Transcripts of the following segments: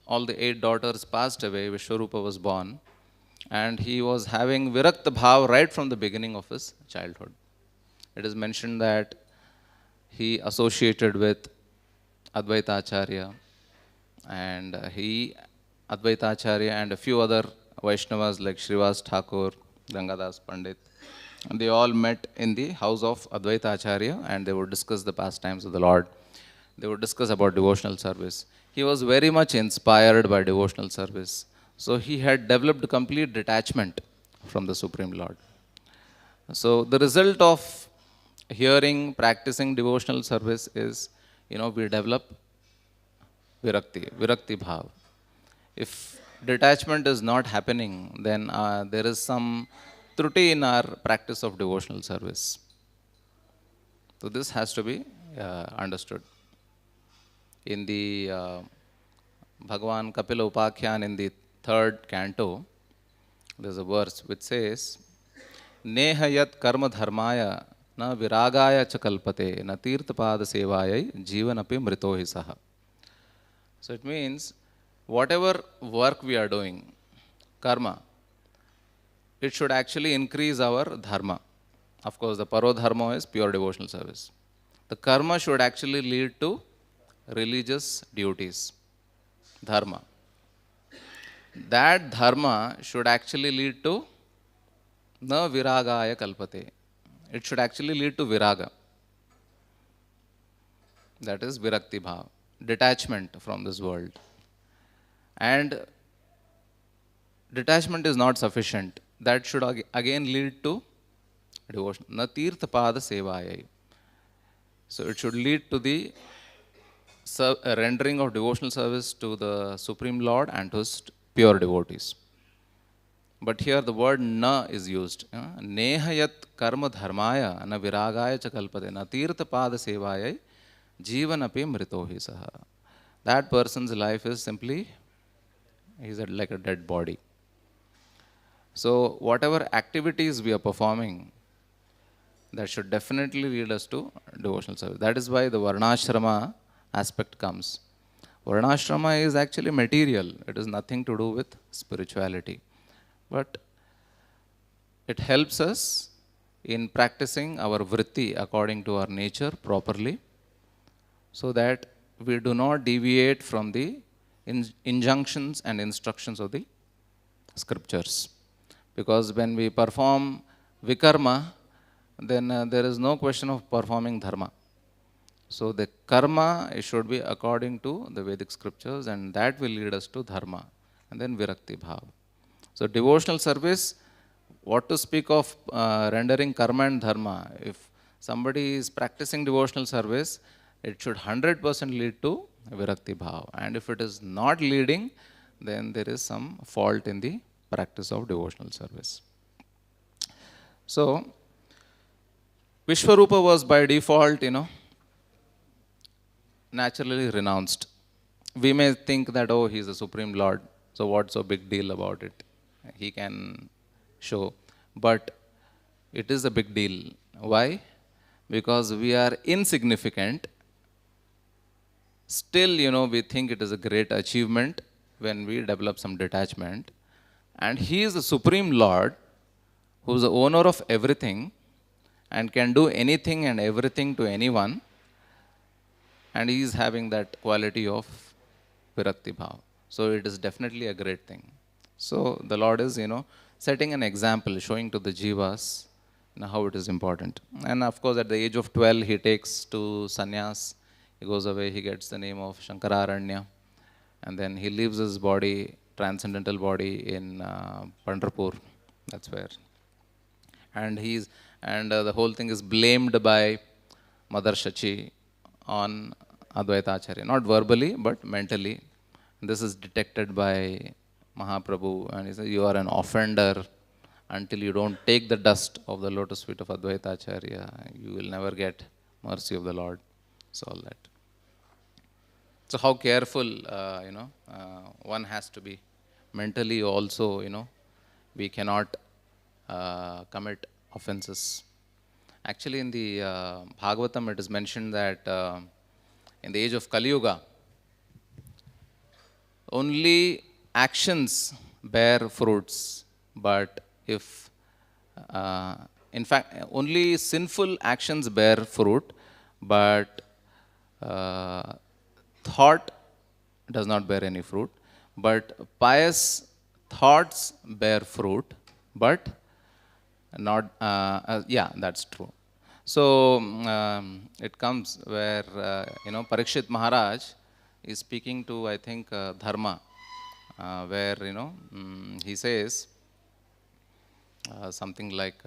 all the 8 daughters passed away, Vishwarupa was born, and he was having Virakta Bhav right from the beginning of his childhood. It is mentioned that he associated with Advaita Acharya, and Advaita Acharya and a few other Vaishnavas like Srivas Thakur, Gangadas Pandit, and they all met in the house of Advaita Acharya, and they would discuss the pastimes of the Lord. They would discuss about devotional service. He was very much inspired by devotional service. So he had developed complete detachment from the Supreme Lord. So the result of hearing, practicing devotional service is, we develop Virakti Bhav. If detachment is not happening, then there is some truti in our practice of devotional service. So this has to be understood. In the Bhagavan Kapila Upakhyan in the 3rd canto, there's a verse which says, Nehayat karma dharmaya na viragaya chakalpate na tirthapada sevayai jivanapi mrito hi saha. So it means whatever work we are doing, karma, it should actually increase our dharma. Of course, the paro dharma is pure devotional service. The karma should actually lead to religious duties, dharma. That dharma should actually lead to na viragaya kalpate. It should actually lead to viraga. That is virakti bhav, detachment from this world. And detachment is not sufficient. That should again lead to devotion. Na tirthapada sevayai. So it should lead to the rendering of devotional service to the Supreme Lord and to his pure devotees. But here the word na is used. Nehayat karma dharmaya na viragaya chakalpate na tirthapada sevayai jivanapi mrito hi saha. That person's life is simply, he's like a dead body. So whatever activities we are performing, that should definitely lead us to devotional service. That is why the varnashrama aspect comes. Varnashrama is actually material. It has nothing to do with spirituality. But it helps us in practicing our vritti according to our nature properly, so that we do not deviate from the injunctions and instructions of the scriptures. Because when we perform vikarma, then there is no question of performing dharma. So the karma should be according to the Vedic scriptures, and that will lead us to dharma, and then virakti bhav. So devotional service, what to speak of rendering karma and dharma? If somebody is practicing devotional service, it should 100% lead to virakti bhav. And if it is not leading, then there is some fault in the practice of devotional service. So Vishwarupa was by default, naturally renounced. We may think that, oh, he's the Supreme Lord, so what's so big deal about it? He can show. But it is a big deal. Why? Because we are insignificant. Still, we think it is a great achievement when we develop some detachment. And he is the Supreme Lord, who is the owner of everything and can do anything and everything to anyone. And he is having that quality of virakti bhav. So it is definitely a great thing. So the Lord is, setting an example, showing to the jivas how it is important. And of course, at the age of 12, he takes to sannyas. He goes away, he gets the name of Shankararanya. And then he leaves his body, transcendental body, in Pandharpur. That's where. And the whole thing is blamed by Mother Shachi on Advaita Acharya. Not verbally, but mentally. This is detected by Mahaprabhu, and he says, you are an offender. Until you don't take the dust of the lotus feet of Advaita Acharya, you will never get mercy of the Lord. So all that. So how careful, one has to be. Mentally also, we cannot commit offenses. Actually, in the Bhagavatam, it is mentioned that in the age of Kali Yuga, Only actions bear fruits, but if, uh, in fact, only sinful actions bear fruit, but uh, thought does not bear any fruit. But pious thoughts bear fruit, but not, yeah, that's true. So it comes where, Parikshit Maharaj is speaking to, I think, Dharma, where, he says something like,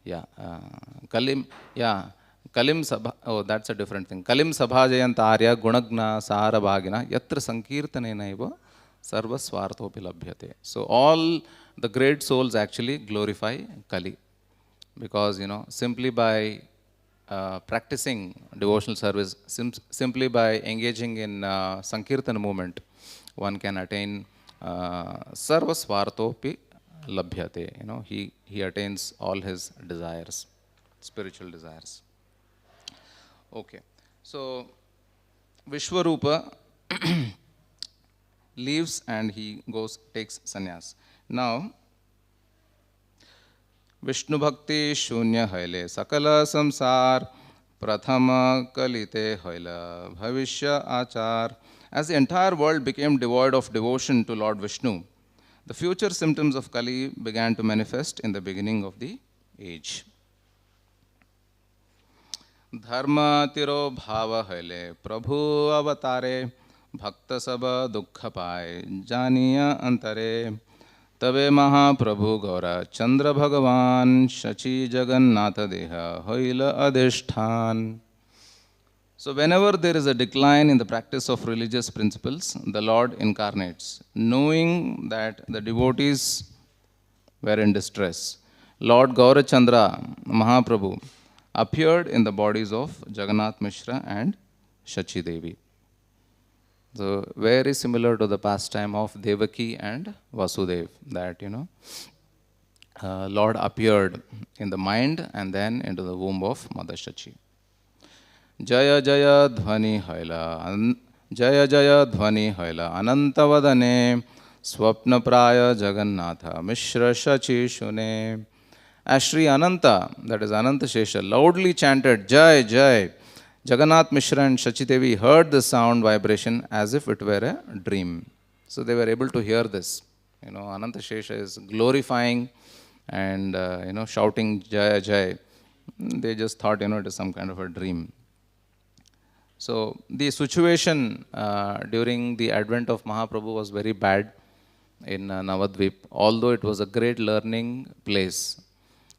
yeah, Kalim, yeah, Kalim Sabha, oh, that's a different thing. Kalim Sabhajayant Arya Gunagna Sahara Bhagina Yatra Sankirtane Naiva Sarva Swarthopi Labhyate. So all the great souls actually glorify Kali, because, simply by practicing devotional service, simply by engaging in Sankirtan movement, one can attain Sarva Swarthopi Labhyate. He attains all his desires, spiritual desires. Okay. So Vishwarupa leaves and he goes, takes sannyas. Now, Vishnu भक्ति शून्य हैले सकल संसार प्रथम कलिते hell भविष्य आचार. As the entire world became devoid of devotion to Lord Vishnu, the future symptoms of Kali began to manifest in the beginning of the age. धर्म तिरो भाव हैले प्रभु अवतारे भक्त सब दुख पाए जानिय अंतरे तबे महाप्रभु गौर चंद्र भगवान शचि जगन्नाथ देह होइल अधिष्ठान. So whenever there is a decline in the practice of religious principles, the Lord incarnates, knowing that the devotees were in distress. Lord Gaurachandra Mahaprabhu appeared in the bodies of Jagannath Mishra and Shachi Devi. So very similar to the pastime of Devaki and Vasudev, that, Lord appeared in the mind and then into the womb of Mother Shachi. Jaya Jaya Dhvani Haila, Jaya Jaya Dhvani Haila, Anantavadane, Swapna Praya Jagannatha, Mishra Shachi Shune. As Sri Ananta, that is Ananta Shesha, loudly chanted Jai Jai, Jagannath Mishra and Shachi Devi heard the sound vibration as if it were a dream. So they were able to hear this. Ananta Shesha is glorifying and, shouting Jai Jai. They just thought, it is some kind of a dream. So the situation during the advent of Mahaprabhu was very bad in Navadvip, although it was a great learning place.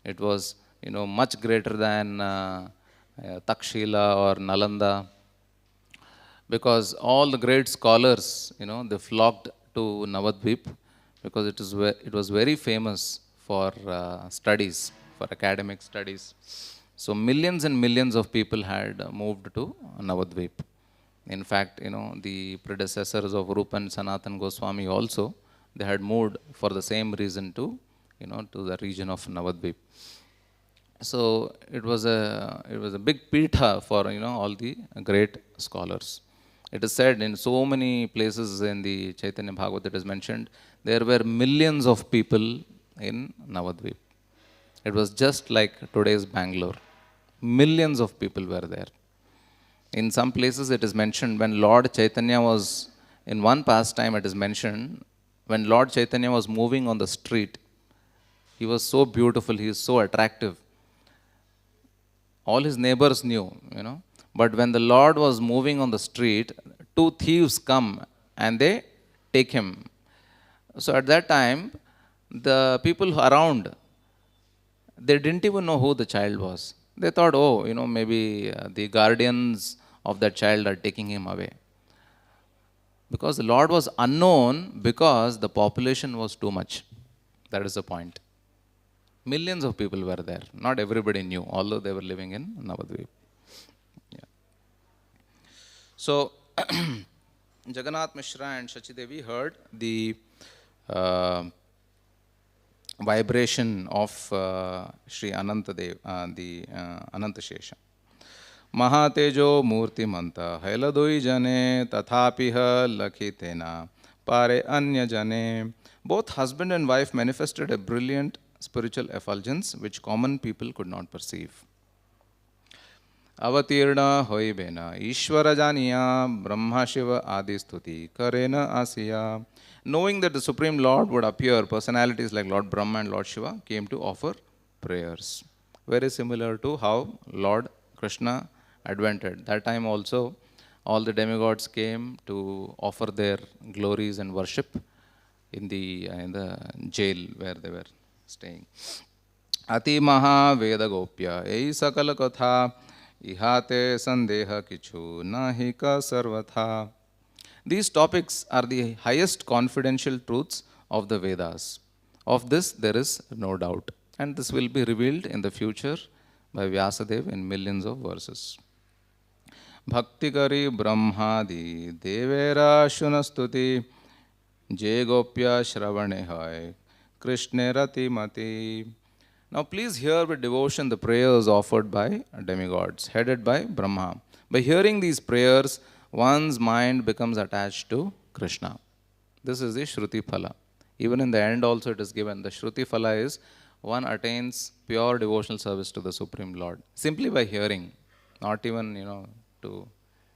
It was, much greater than Takshila or Nalanda, because all the great scholars, they flocked to Navadvip because it was very famous for studies, for academic studies. So millions and millions of people had moved to Navadvip. In fact, the predecessors of Rupa and Sanatan Goswami also, they had moved for the same reason to, to the region of Navadvip. So it was a big pitha for, all the great scholars. It is said in so many places in the Chaitanya Bhagavad, it is mentioned, there were millions of people in Navadvip. It was just like today's Bangalore. Millions of people were there. In some places it is mentioned when Lord Chaitanya was, in one pastime it is mentioned, when Lord Chaitanya was moving on the street, he was so beautiful, he is so attractive. All his neighbors knew, But when the Lord was moving on the street, two thieves come and they take him. So at that time, the people around, they didn't even know who the child was. They thought, oh, maybe the guardians of that child are taking him away. Because the Lord was unknown because the population was too much. That is the point. Millions of people were there. Not everybody knew, although they were living in Navadvip. Yeah. So, Jagannath Mishra and Shachi Devi heard the vibration of Sri Anantadev, the Anantashesha. Mahatejo Murti Manta Hailadoi Jane Tathapiha Lakhitena Pare Anya Jane. Both husband and wife manifested a brilliant spiritual effulgence which common people could not perceive. Avatirna hoibena Ishvara Janiya Brahma Shiva Adi Stuti Karena Asiya. Knowing that the Supreme Lord would appear, personalities like Lord Brahma and Lord Shiva came to offer prayers. Very similar to how Lord Krishna advented. That time also, all the demigods came to offer their glories and worship in the jail where they were staying. Ati Maha Veda Gopya Ei Sakala Katha Ihate Sandeha Kichu Nahika Sarvatha. These topics are the highest confidential truths of the Vedas. Of this, there is no doubt. And this will be revealed in the future by Vyasadeva in millions of verses. Bhakti Kari Brahmadi Devera Shunastuti Jay Gopya Shravane Hai Krishna Rati Mati. Now please hear with devotion the prayers offered by demigods, headed by Brahma. By hearing these prayers, one's mind becomes attached to Krishna. This is the Shruti Phala. Even in the end also it is given. The Shruti Phala is one attains pure devotional service to the Supreme Lord. Simply by hearing, not even, to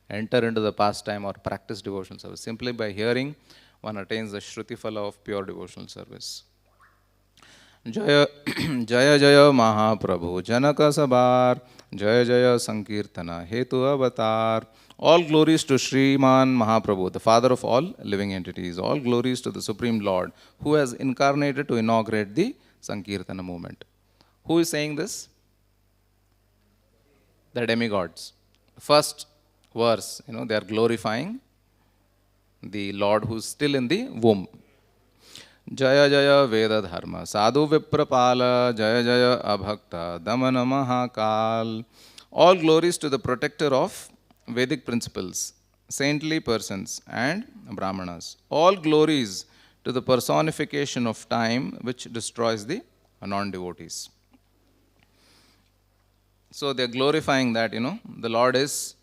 enter into the pastime or practice devotional service. Simply by hearing, one attains the Shruti Phala of pure devotional service. Jaya Jaya Jaya Mahaprabhu Janaka Sabar Jaya Jaya Sankirtana Hetu Avatar. All glories to Sriman Mahaprabhu, the father of all living entities. All glories to the Supreme Lord, who has incarnated to inaugurate the Sankirtana movement. Who is saying this? The demigods. First verse, they are glorifying the Lord who is still in the womb. Jaya Jaya Veda Dharma Sadhu Viprapala Jaya Jaya Abhakta Damana Mahakal. All glories to the protector of Vedic principles, saintly persons and Brahmanas. All glories to the personification of time which destroys the non-devotees. So they are glorifying that, the Lord is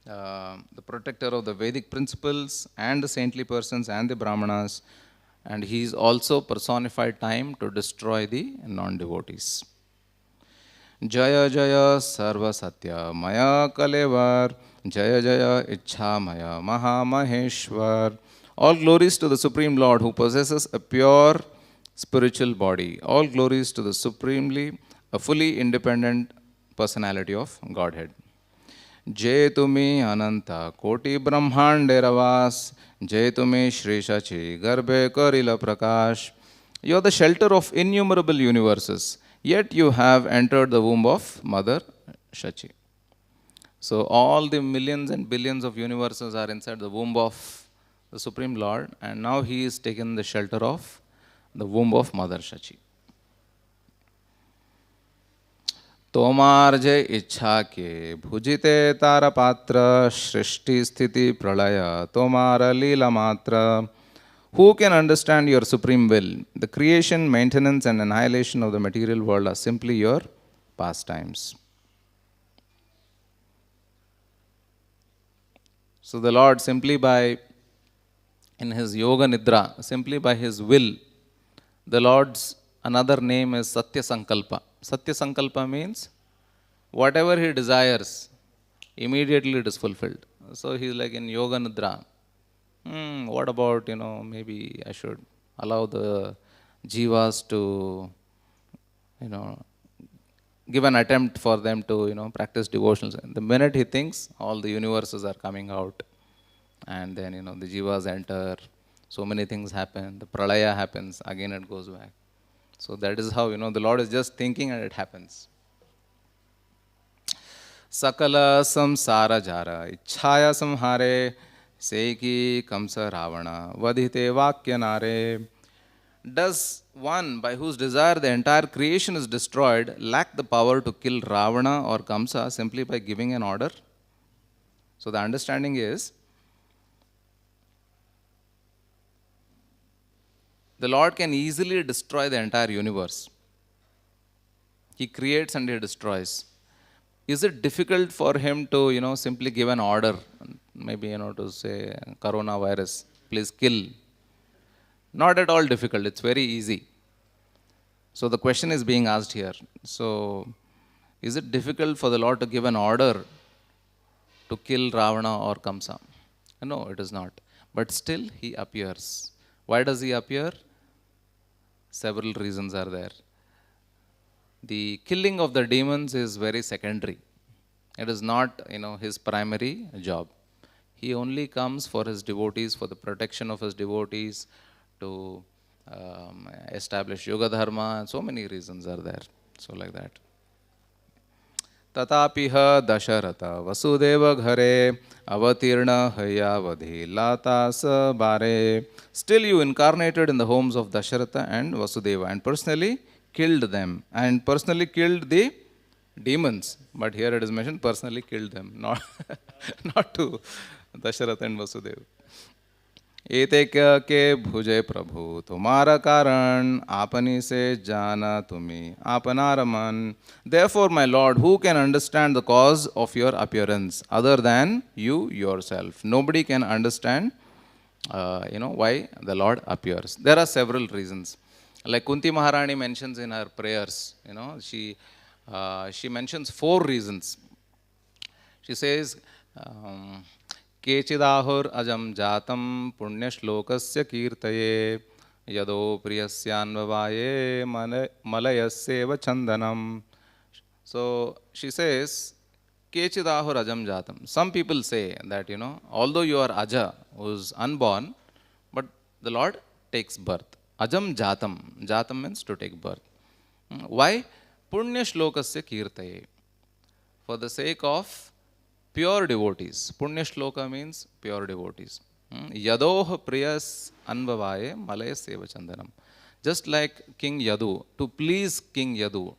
the protector of the Vedic principles and the saintly persons and the Brahmanas. And he is also personified time to destroy the non-devotees. Jaya Jaya Sarva Satya Maya Kalevar Jaya Jaya Ichha Maya Maha Maheshwar. All glories to the Supreme Lord who possesses a pure spiritual body. All glories to the a fully independent personality of Godhead. Jai Tumi Ananta Koti Brahmande Ravas Jai Tumi Shri Shachi Garbhe Karila Prakash. You are the shelter of innumerable universes, yet you have entered the womb of Mother Shachi. So all the millions and billions of universes are inside the womb of the Supreme Lord, and now he is taken the shelter of the womb of Mother Shachi. तोमार जय इच्छा के भुजिते तारपात्र सृष्टि स्थिति प्रलय तोमार लीला मात्र. Who can understand your supreme will? The creation, maintenance and annihilation of the material world are simply your pastimes. So the Lord simply in his yoga nidra, simply by his will, the Lord's another name is Satya Sankalpa. Satya Sankalpa means whatever he desires, immediately it is fulfilled. So he is like in yoga nidra. What about, maybe I should allow the jivas to, give an attempt for them to, practice devotions. The minute he thinks, all the universes are coming out. And then, the jivas enter. So many things happen. The pralaya happens. Again it goes back. So that is how, the Lord is just thinking and it happens. Sakala samsara jara ichhaya samhare seki kamsa ravana vadhite vakyanare. Does one by whose desire the entire creation is destroyed lack the power to kill Ravana or Kamsa simply by giving an order? So the understanding is, The Lord can easily destroy the entire universe. He creates and he destroys. Is it difficult for him to, simply give an order, maybe, to say coronavirus, please kill? Not at all difficult. It's very easy. So the question is being asked here. So, is it difficult for the Lord to give an order to kill Ravana or Kamsa? No, it is not. But still, he appears. Why does he appear? Several reasons are there. The killing of the demons is very secondary. It is not, his primary job. He only comes for his devotees, for the protection of his devotees, to establish yoga dharma, and so many reasons are there. So like that. Tatapiha Dasharata Vasudeva Ghare Avatirna Hayavadhi Lata Sa Bare. Still you incarnated in the homes of Dasharatha and Vasudeva and personally killed them and personally killed the demons. But here it is mentioned personally killed them, not, not to Dasharatha and Vasudeva. एते के भुजे प्रभु तुम्हारा कारण आपनी से जाना तुम्ही आपनारमन. Therefore, my Lord, who can understand the cause of your appearance other than you yourself? Nobody can understand, why the Lord appears. There are several reasons. Like Kunti Maharani mentions in her prayers, she mentions 4 reasons. She says, केचिदाहुर अजम जातम पुण्यश्लोकस्य कीर्तये यदो प्रियस्यान्ववाये मलयस्येव Chandanam. So she says, केचिदाहुर अजम जातम. Some people say that, although you are Aja, who is unborn, but the Lord takes birth. Ajam jatam. Jatam means to take birth. Why? Punyashlokasya kirtaye. For the sake of pure devotees. Punya shloka means pure devotees. Yadoh priyas anvavaye malaya seva chandanam. Just like King Yadu, to please King Yadu,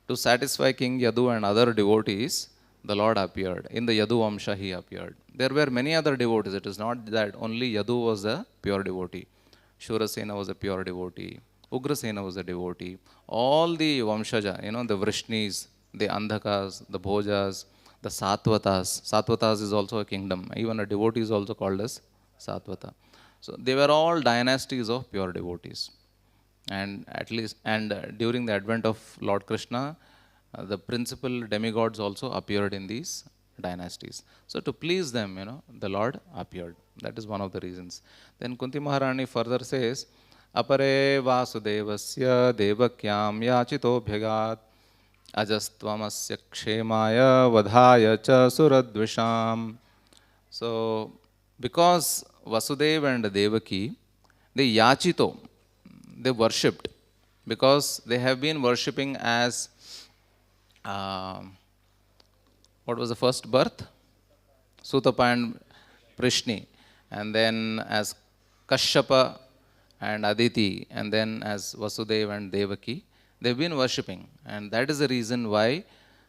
to satisfy King Yadu and other devotees, the Lord appeared. In the Yadu Vamsha he appeared. There were many other devotees. It is not that only Yadu was a pure devotee. Shurasena was a pure devotee. Ugrasena was a devotee. All the Vamshaja, the Vrishnis, the Andhakas, the Bhojas, the Satvatas. Satvatas is also a kingdom. Even a devotee is also called as Satvata. So they were all dynasties of pure devotees. And during the advent of Lord Krishna, the principal demigods also appeared in these dynasties. So to please them, the Lord appeared. That is one of the reasons. Then Kunti Maharani further says, Apare Vasudevasya Devakyam Yachito Bhagat Ajastvamasya Kshemaya Vadhaya Cha Suradvisham. So, because Vasudeva and Devaki, they yachito, they worshipped, because they have been worshipping as, what was the first birth? Sutapa and Prishni, and then as Kashyapa and Aditi, and then as Vasudeva and Devaki. They've been worshipping, and that is the reason why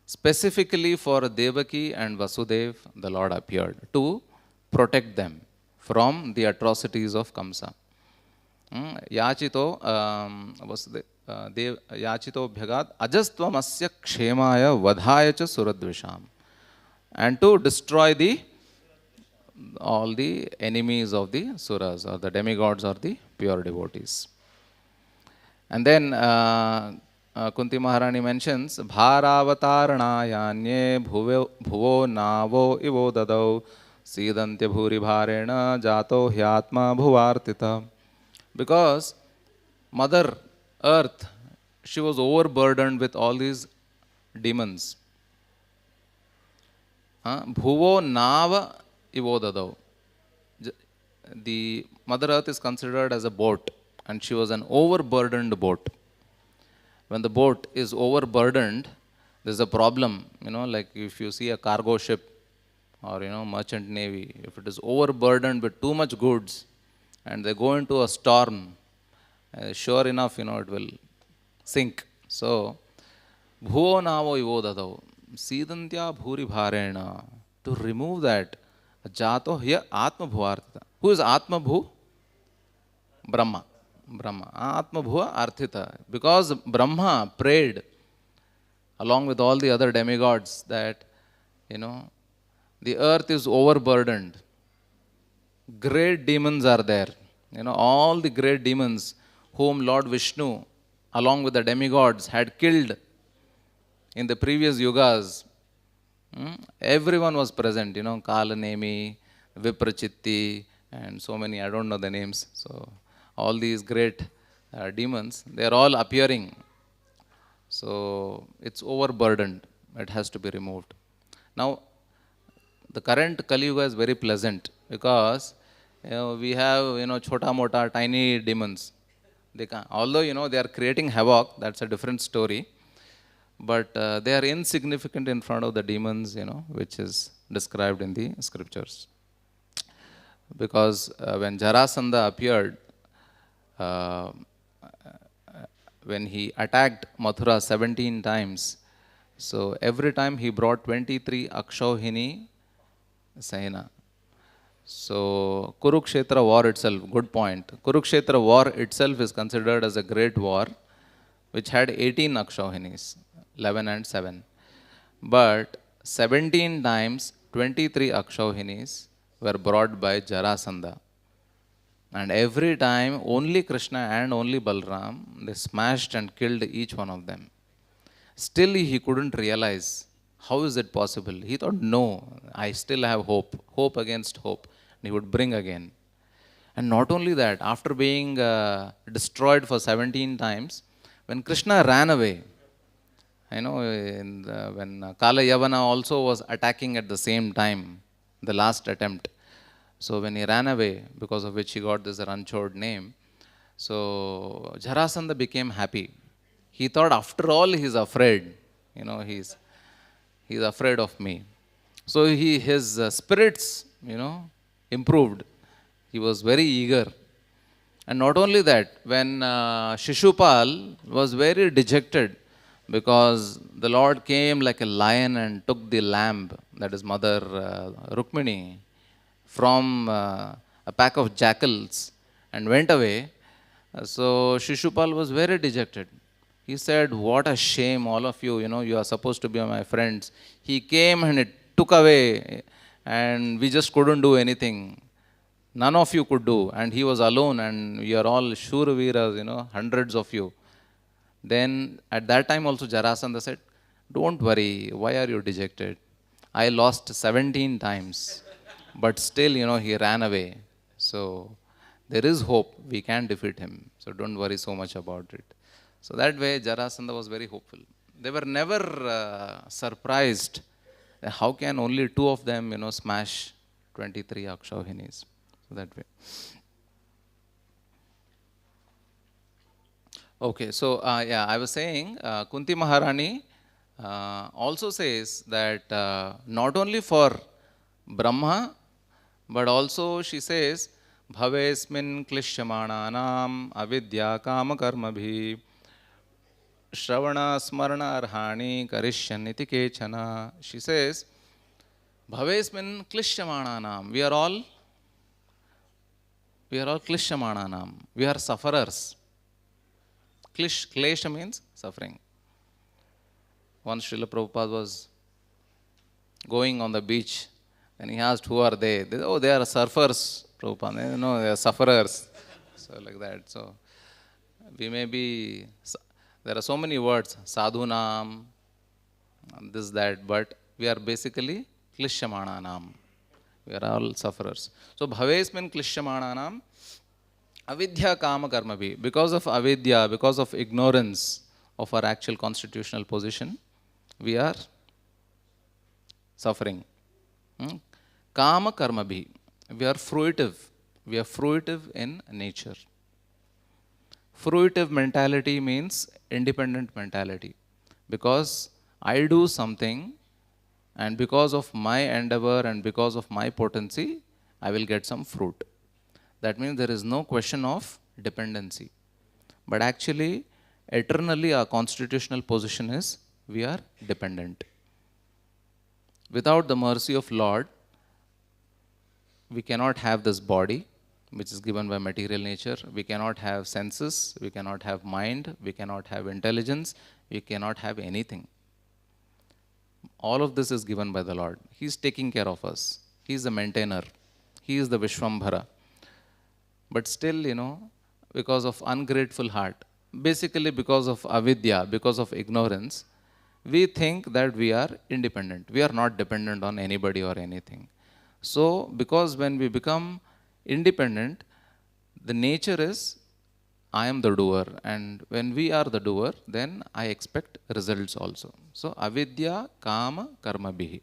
specifically for Devaki and Vasudev the Lord appeared to protect them from the atrocities of Kamsa. Yachito Yachito Bhagat Ajastvam Asya Kshemaya Vadhaya Cha Suradvisham, and to destroy all the enemies of the Suras or the demigods or the pure devotees. And then Kunti Maharani mentions Bharavatarnayanye bhuvo navo ivo dadau sidantya bhuri bharena jato hyatma bhuvartita. Because Mother Earth, she was overburdened with all these demons. Bhuvo nava ivo dadau. The Mother Earth is considered as a boat, and she was an overburdened boat. When the boat is overburdened, there's a problem, like if you see a cargo ship or, merchant navy, if it is overburdened with too much goods and they go into a storm, sure enough, it will sink. So, bhuvo navo ivodadau, sidantya bhuri bharena, to remove that, jato hya atma bhuvartita. Who is Atma Bhu? Brahma. Brahma. Atma Bhuva Arthita. Because Brahma prayed along with all the other demigods that, the earth is overburdened. Great demons are there. All the great demons whom Lord Vishnu, along with the demigods, had killed in the previous yugas. Everyone was present, Kalanemi, Viprachitti, and so many, I don't know the names. So, all these great demons, they are all appearing. So, it's overburdened. It has to be removed. Now, the current Kali Yuga is very pleasant because we have chota mota tiny demons. They can, although they are creating havoc, that's a different story. But they are insignificant in front of the demons, which is described in the scriptures. Because when Jarasandha appeared, uh, when he attacked Mathura 17 times, so every time he brought 23 Akshauhini Sahina. So Kurukshetra war itself, good point. Kurukshetra war itself is considered as a great war, which had 18 Akshauhinis, 11 and 7. But 17 times 23 Akshauhinis were brought by Jarasandha. And every time only Krishna and only Balram, they smashed and killed each one of them. Still he couldn't realize, how is it possible? He thought, no, I still have hope, hope against hope. And he would bring again. And not only that, after being destroyed for 17 times, when Krishna ran away, when Kala Yavana also was attacking at the same time, the last attempt. So when he ran away, because of which he got this Ranchod name, so Jarasandha became happy. He thought, after all, he's afraid. He's afraid of me. So his spirits, improved. He was very eager. And not only that, when Shishupal was very dejected because the Lord came like a lion and took the lamb, that is Mother Rukmini, from a pack of jackals and went away. So Shishupal was very dejected. He said, what a shame, all of you, you are supposed to be my friends. He came and it took away and we just couldn't do anything. None of you could do, and he was alone, and you are all Shuraviras, hundreds of you. Then at that time also Jarasandha said, don't worry, why are you dejected? I lost 17 times, but still, he ran away. So there is hope, we can defeat him. So don't worry so much about it. So that way Jarasandha was very hopeful. They were never surprised. How can only two of them, smash 23 Akshauhinis? So that way. Okay, so I was saying Kunti Maharani also says that not only for Brahma, but also she says, Bhavesmin klishyamananam avidya kama karmabhi shravana smarana arhani karishyanniti kechana. She says, Bhavesmin klishyamananam. We are all klishyamananam. We are sufferers. Klesha means suffering. Once Srila Prabhupada was going on the beach and he asked, who are they? They said, oh, they are surfers, Prabhupada. They are sufferers. So like that. So we may be, there are so many words, sadhunam, this, that, but we are basically klishyamananam. We are all sufferers. So bhavesmin klishyamananam avidya kama karmabhi. Because of avidya, because of ignorance of our actual constitutional position, we are suffering. Kama karmabhi. We are fruitive. We are fruitive in nature. Fruitive mentality means independent mentality. Because I do something, and because of my endeavor and because of my potency, I will get some fruit. That means there is no question of dependency. But actually, eternally our constitutional position is we are dependent. Without the mercy of Lord, we cannot have this body. which is given by material nature. We cannot have senses, we cannot have mind, we cannot have intelligence, we cannot have anything. All of this is given by the Lord. He is taking care of us. He is the maintainer. He is the Vishwambhara. But still, because of ungrateful heart, basically because of avidya, because of ignorance, we think that we are independent. We are not dependent on anybody or anything. So, because when we become independent, the nature is I am the doer, and when we are the doer, then I expect results also. So, avidya, kama, karma bihi.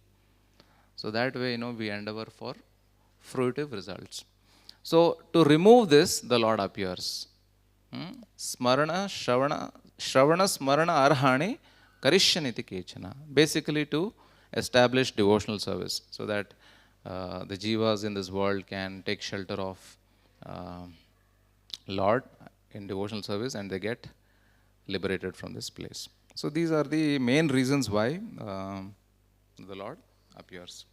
So that way, we endeavor for fruitive results. So to remove this, the Lord appears. Smarana, Shravana, Smarana, Arhani, Karishyaniti Kechana. Basically to establish devotional service so that the jivas in this world can take shelter of Lord in devotional service and they get liberated from this place. So these are the main reasons why the Lord appears.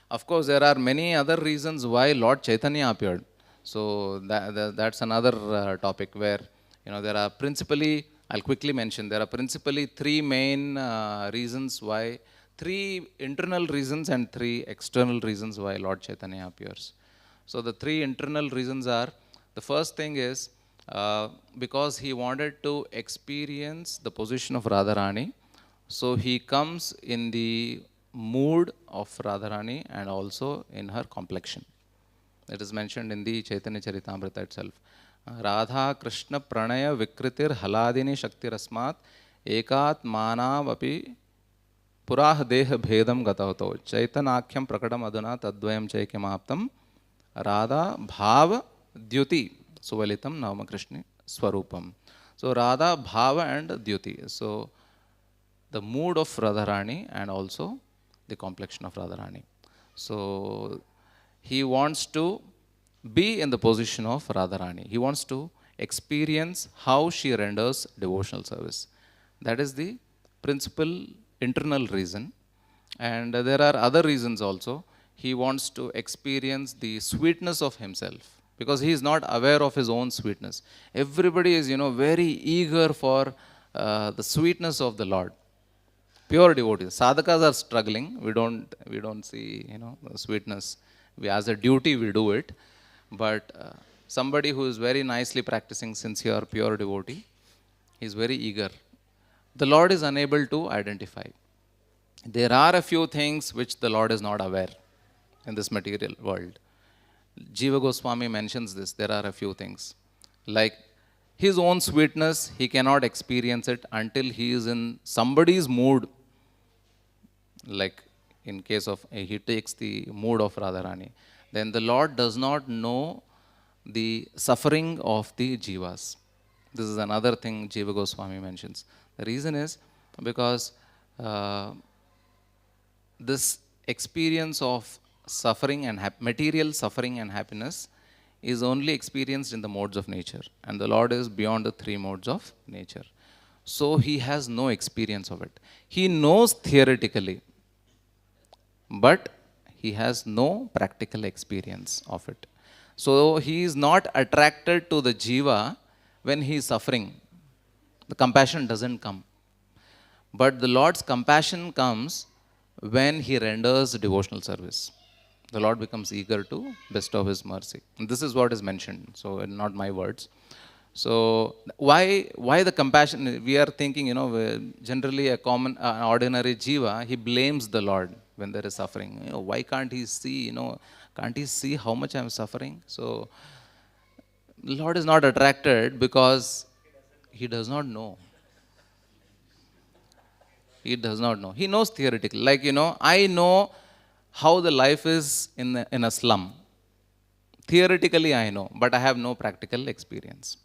Of course, there are many other reasons why Lord Chaitanya appeared. So that's another topic where there are principally, I'll quickly mention, there are principally three main reasons why, three internal reasons and three external reasons why Lord Chaitanya appears. So the three internal reasons are, the first thing is because he wanted to experience the position of Radharani. So he comes in the mood of Radharani and also in her complexion. It is mentioned in the Chaitanya Charitamrita itself. Radha Krishna Pranaya Vikritir Haladini Shakti Rasmat Ekat Manav Api Purah Deha Bhedam Gatato Chaitanakyam Prakadam Aduna Tadvayam Chaikyamaptam Radha Bhava Dyuti Suvalitam Navama Krishna Swarupam. So Radha Bhava and Dyuti. So the mood of Radharani and also the complexion of Radharani. So he wants to be in the position of Radharani. He wants to experience how she renders devotional service. That is the principal internal reason. And there are other reasons also. He wants to experience the sweetness of himself because he is not aware of his own sweetness. Everybody is, very eager for the sweetness of the Lord. Pure devotees. Sadhakas are struggling. We don't see, the sweetness. We, as a duty, we do it. But somebody who is very nicely practicing sincere, pure devotee, he is very eager. The Lord is unable to identify. There are a few things which the Lord is not aware in this material world. Jiva Goswami mentions this. There are a few things. Like his own sweetness, he cannot experience it until he is in somebody's mood. Like in case of, he takes the mood of Radharani. Then the Lord does not know the suffering of the jivas. This is another thing Jiva Goswami mentions. The reason is because this experience of suffering and material suffering and happiness is only experienced in the modes of nature. And the Lord is beyond the three modes of nature. So he has no experience of it. He knows theoretically, but he has no practical experience of it. So he is not attracted to the jiva when he is suffering. The compassion doesn't come. But the Lord's compassion comes when he renders devotional service. The Lord becomes eager to bestow his mercy. And this is what is mentioned, so not my words. So why the compassion? We are thinking, generally a common, ordinary jiva, he blames the Lord when there is suffering. Why can't he see, can't he see how much I am suffering? So the Lord is not attracted because he does not know. He does not know. He knows theoretically. Like, I know how the life is in a slum. Theoretically, I know, but I have no practical experience.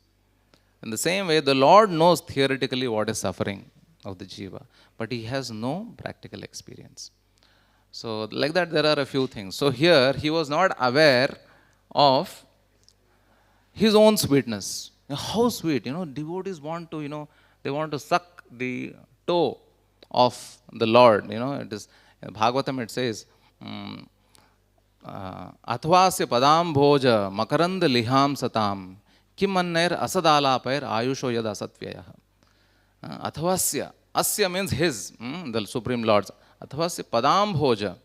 In the same way, the Lord knows theoretically what is suffering of the jiva, but he has no practical experience. So, like that, there are a few things. So, here, he was not aware of his own sweetness. How sweet, devotees want to, they want to suck the toe of the Lord. It is, in Bhagavatam it says, अथवास्य पदाम्भोज मकरंद लिहाम सताम किमन्नैर असदालापैर आयुषो यद असत्व्ययः. अथवास्य, asya means his, the Supreme Lord's. Athvasya padambhoja.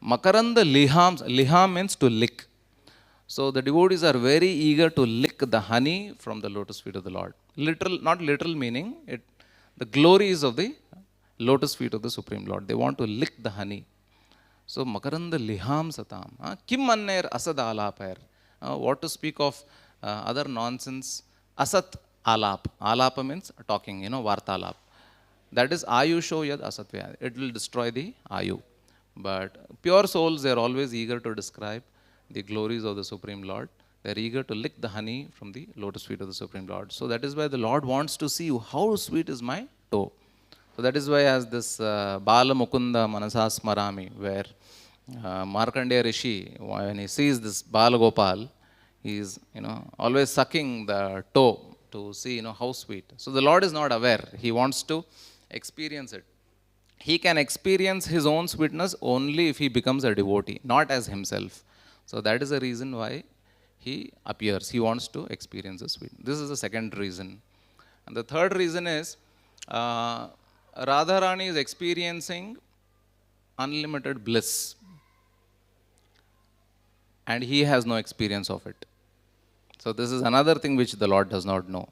Makaranda liham, liham means to lick. So the devotees are very eager to lick the honey from the lotus feet of the Lord. Literal, not literal meaning, the glories of the lotus feet of the Supreme Lord. They want to lick the honey. So Makaranda liham satam. Kim manner asad alapair. What to speak of other nonsense? Asat alap. Alapa means talking, vartalap. That is ayusho yad asatva. It will destroy the ayu. But pure souls, they are always eager to describe the glories of the Supreme Lord. They are eager to lick the honey from the lotus feet of the Supreme Lord. So that is why the Lord wants to see how sweet is my toe. So that is why, as this Bala Mukunda Manasa Smarami, where Markandeya Rishi, when he sees this Bala Gopal, he is always sucking the toe to see how sweet. So the Lord is not aware. He wants to experience it. He can experience his own sweetness only if he becomes a devotee, not as himself. So that is the reason why he appears. He wants to experience the sweet. This is the second reason. And the third reason is Radharani is experiencing unlimited bliss, and he has no experience of it. So this is another thing which the Lord does not know,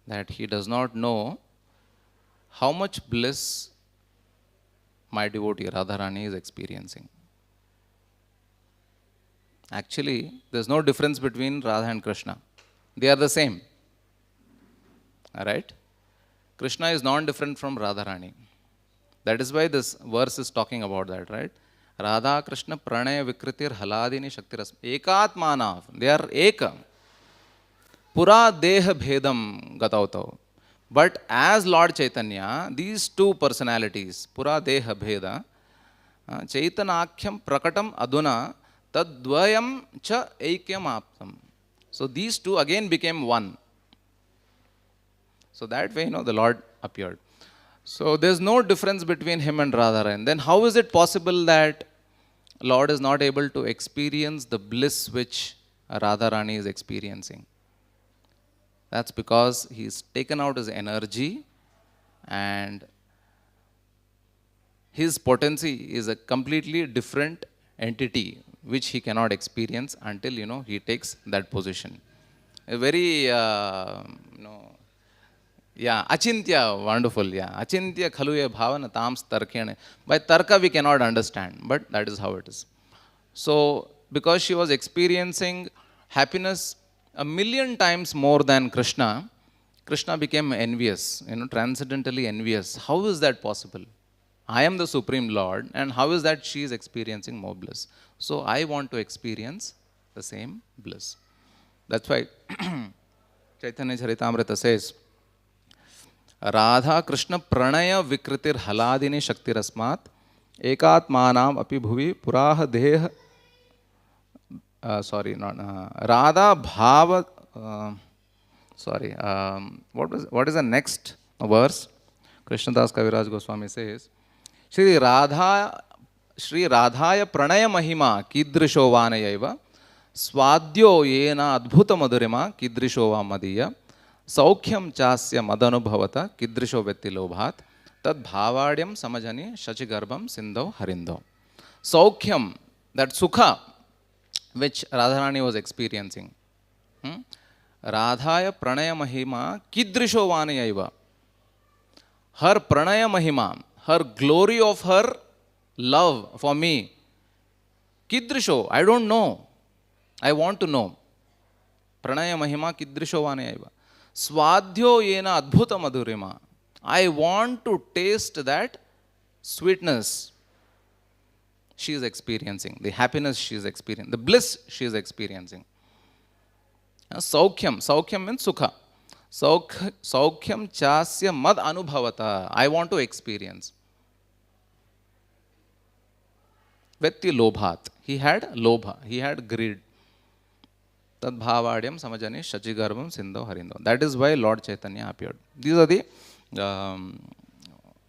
that he does not know how much bliss my devotee Radharani is experiencing. Actually, there is no difference between Radha and Krishna. They are the same. Alright? Krishna is non-different from Radharani. That is why this verse is talking about that, right? Radha Krishna pranaya vikritir haladini shaktiras ekatmana. They are eka. Pura deha bhedam gatautau. But as Lord Chaitanya, these two personalities, Pura deha bheda, Chaitanakyam prakatam aduna tadvayam cha eikyam aptam. So these two again became one. So that way, the Lord appeared. So there is no difference between him and Radharani. Then how is it possible that Lord is not able to experience the bliss which Radharani is experiencing? That's because he's taken out his energy, and his potency is a completely different entity which he cannot experience until he takes that position. A very achintya, wonderful, achintya khaluya bhavana tams tarkene. By tarka we cannot understand, but that is how it is. So because she was experiencing happiness a million times more than Krishna, Krishna became envious, transcendentally envious. How is that possible? I am the Supreme Lord, and how is that she is experiencing more bliss? So I want to experience the same bliss. That's why Chaitanya Charitamrita says, Radha Krishna pranaya vikritir haladini shaktirasmat ekatmanam api bhuvi puraha deha. Radha Bhava. What is the next verse? Krishnadas Kaviraj Goswami says, Shri Radhaya Pranaya Mahima Kidrisho Vanayaiva Swadyo Yena Adbhuta Madurima Kidrisho Madiya Saukhyam Chasya Madanubhavata Kidrisho Vettilobhat Tad Bhavadyam Samajani Shachigarbham Sindho Harindo. Saukhyam, that Sukha which Radharani was experiencing. Radhaya Pranaya Mahima Kidrisho Vanayaiva. Her Pranaya Mahima, her glory of her love for me. Kidrisho, I don't know. I want to know. Pranaya Mahima Kidrisho Vanayaiva. Swadhyo Yena Adbhuta Madhurima. I want to taste that sweetness she is experiencing, the happiness she is experiencing, the bliss she is experiencing. Saukhyam. Saukhyam means sukha. Saukhyam chasya mad anubhavata. I want to experience. Vetti lobhat. He had lobha. He had greed. Tad bhavadyam samajani shachigarbham sindho harindo. That is why Lord Chaitanya appeared. These are the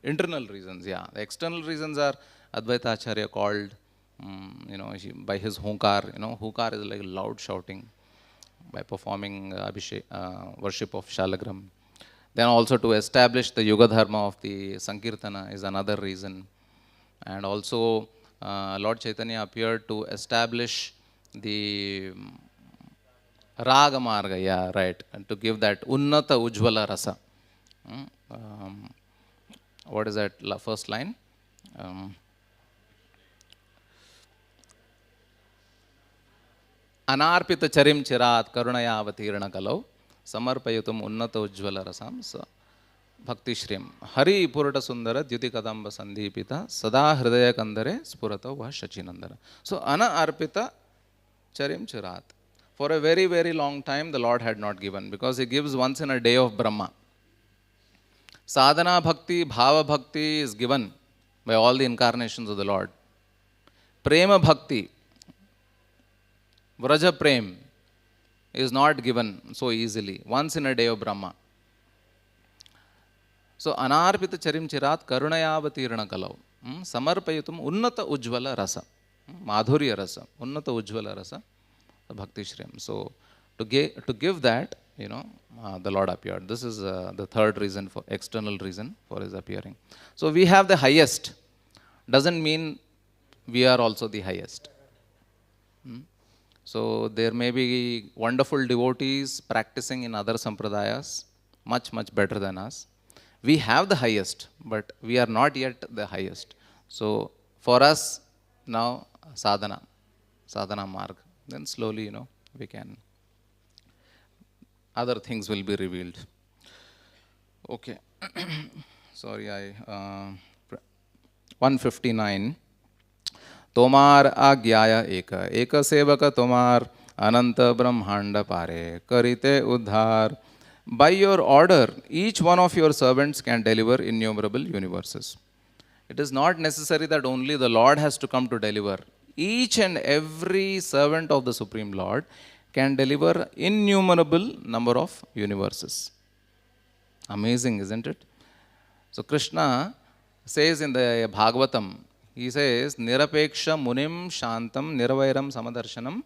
internal reasons. The external reasons are Advaita Acharya called by his hunkar. Hunkar is like loud shouting by performing worship of Shalagram. Then also to establish the Yuga Dharma of the Sankirtana is another reason. And also Lord Chaitanya appeared to establish the Raga Marga, yeah, right, and to give that Unnata Ujjvala Rasa. Mm, um, what is that first line? Um, Anarpita charim chirat karunaya avatirana kalau samarpayatum unnata ujjvala rasam bhakti shrim hari purata sundara dyuti kadamba sandipita sada hridaya kandare spurata vah shachinandana. So ana arpita charim chirat. For a very, very long time the Lord had not given, because he gives once in a day of Brahma. Sadhana bhakti, bhava bhakti is given by all the incarnations of the Lord. Prema bhakti, Vraja Prem, is not given so easily, once in a day of Brahma. So, Anarpita Charim Chirat Karunayavatirana Kalau, Samarpayatum Unnata Ujjvala Rasa, Madhurya Rasa, Unnata Ujjvala Rasa, Bhakti Shrim. So, to give that, the Lord appeared. This is the third reason, for external reason for his appearing. So, we have the highest, doesn't mean we are also the highest. So there may be wonderful devotees practicing in other sampradayas, much, much better than us. We have the highest, but we are not yet the highest. So for us, now sadhana marg. Then slowly, we can, other things will be revealed. Okay. Sorry, 159. तोमार आज्ञाया एक सेवक तोमार अनंत ब्रह्मांड पारे करिते उद्धार. By your order, each one of your servants can deliver innumerable universes. It is not necessary that only the Lord has to come to deliver. Each and every servant of the Supreme Lord can deliver innumerable number of universes. Amazing, isn't it? So Krishna says in the Bhagavatam, he says, Nirapeksha munim shantam nirvairam samadarshanam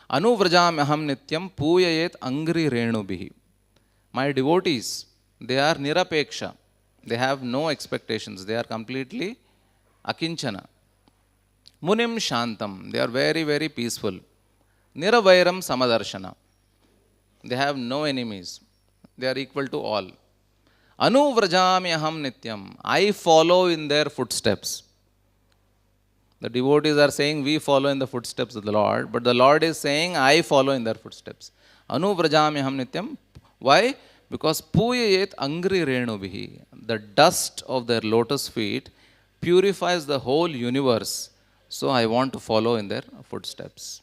anuvrajamyaham nityam puyayet angri renubihi. My devotees, they are nirapeksha. They have no expectations. They are completely akinchana. Munim shantam. They are very, very peaceful. Nirvairam samadarshana. They have no enemies. They are equal to all. Anuvrajamyaham nityam. I follow in their footsteps. The devotees are saying, we follow in the footsteps of the Lord, but the Lord is saying, I follow in their footsteps. Anuvrajamyaham nityam. Why? Because puyayet angri renubihi. The dust of their lotus feet purifies the whole universe. So I want to follow in their footsteps.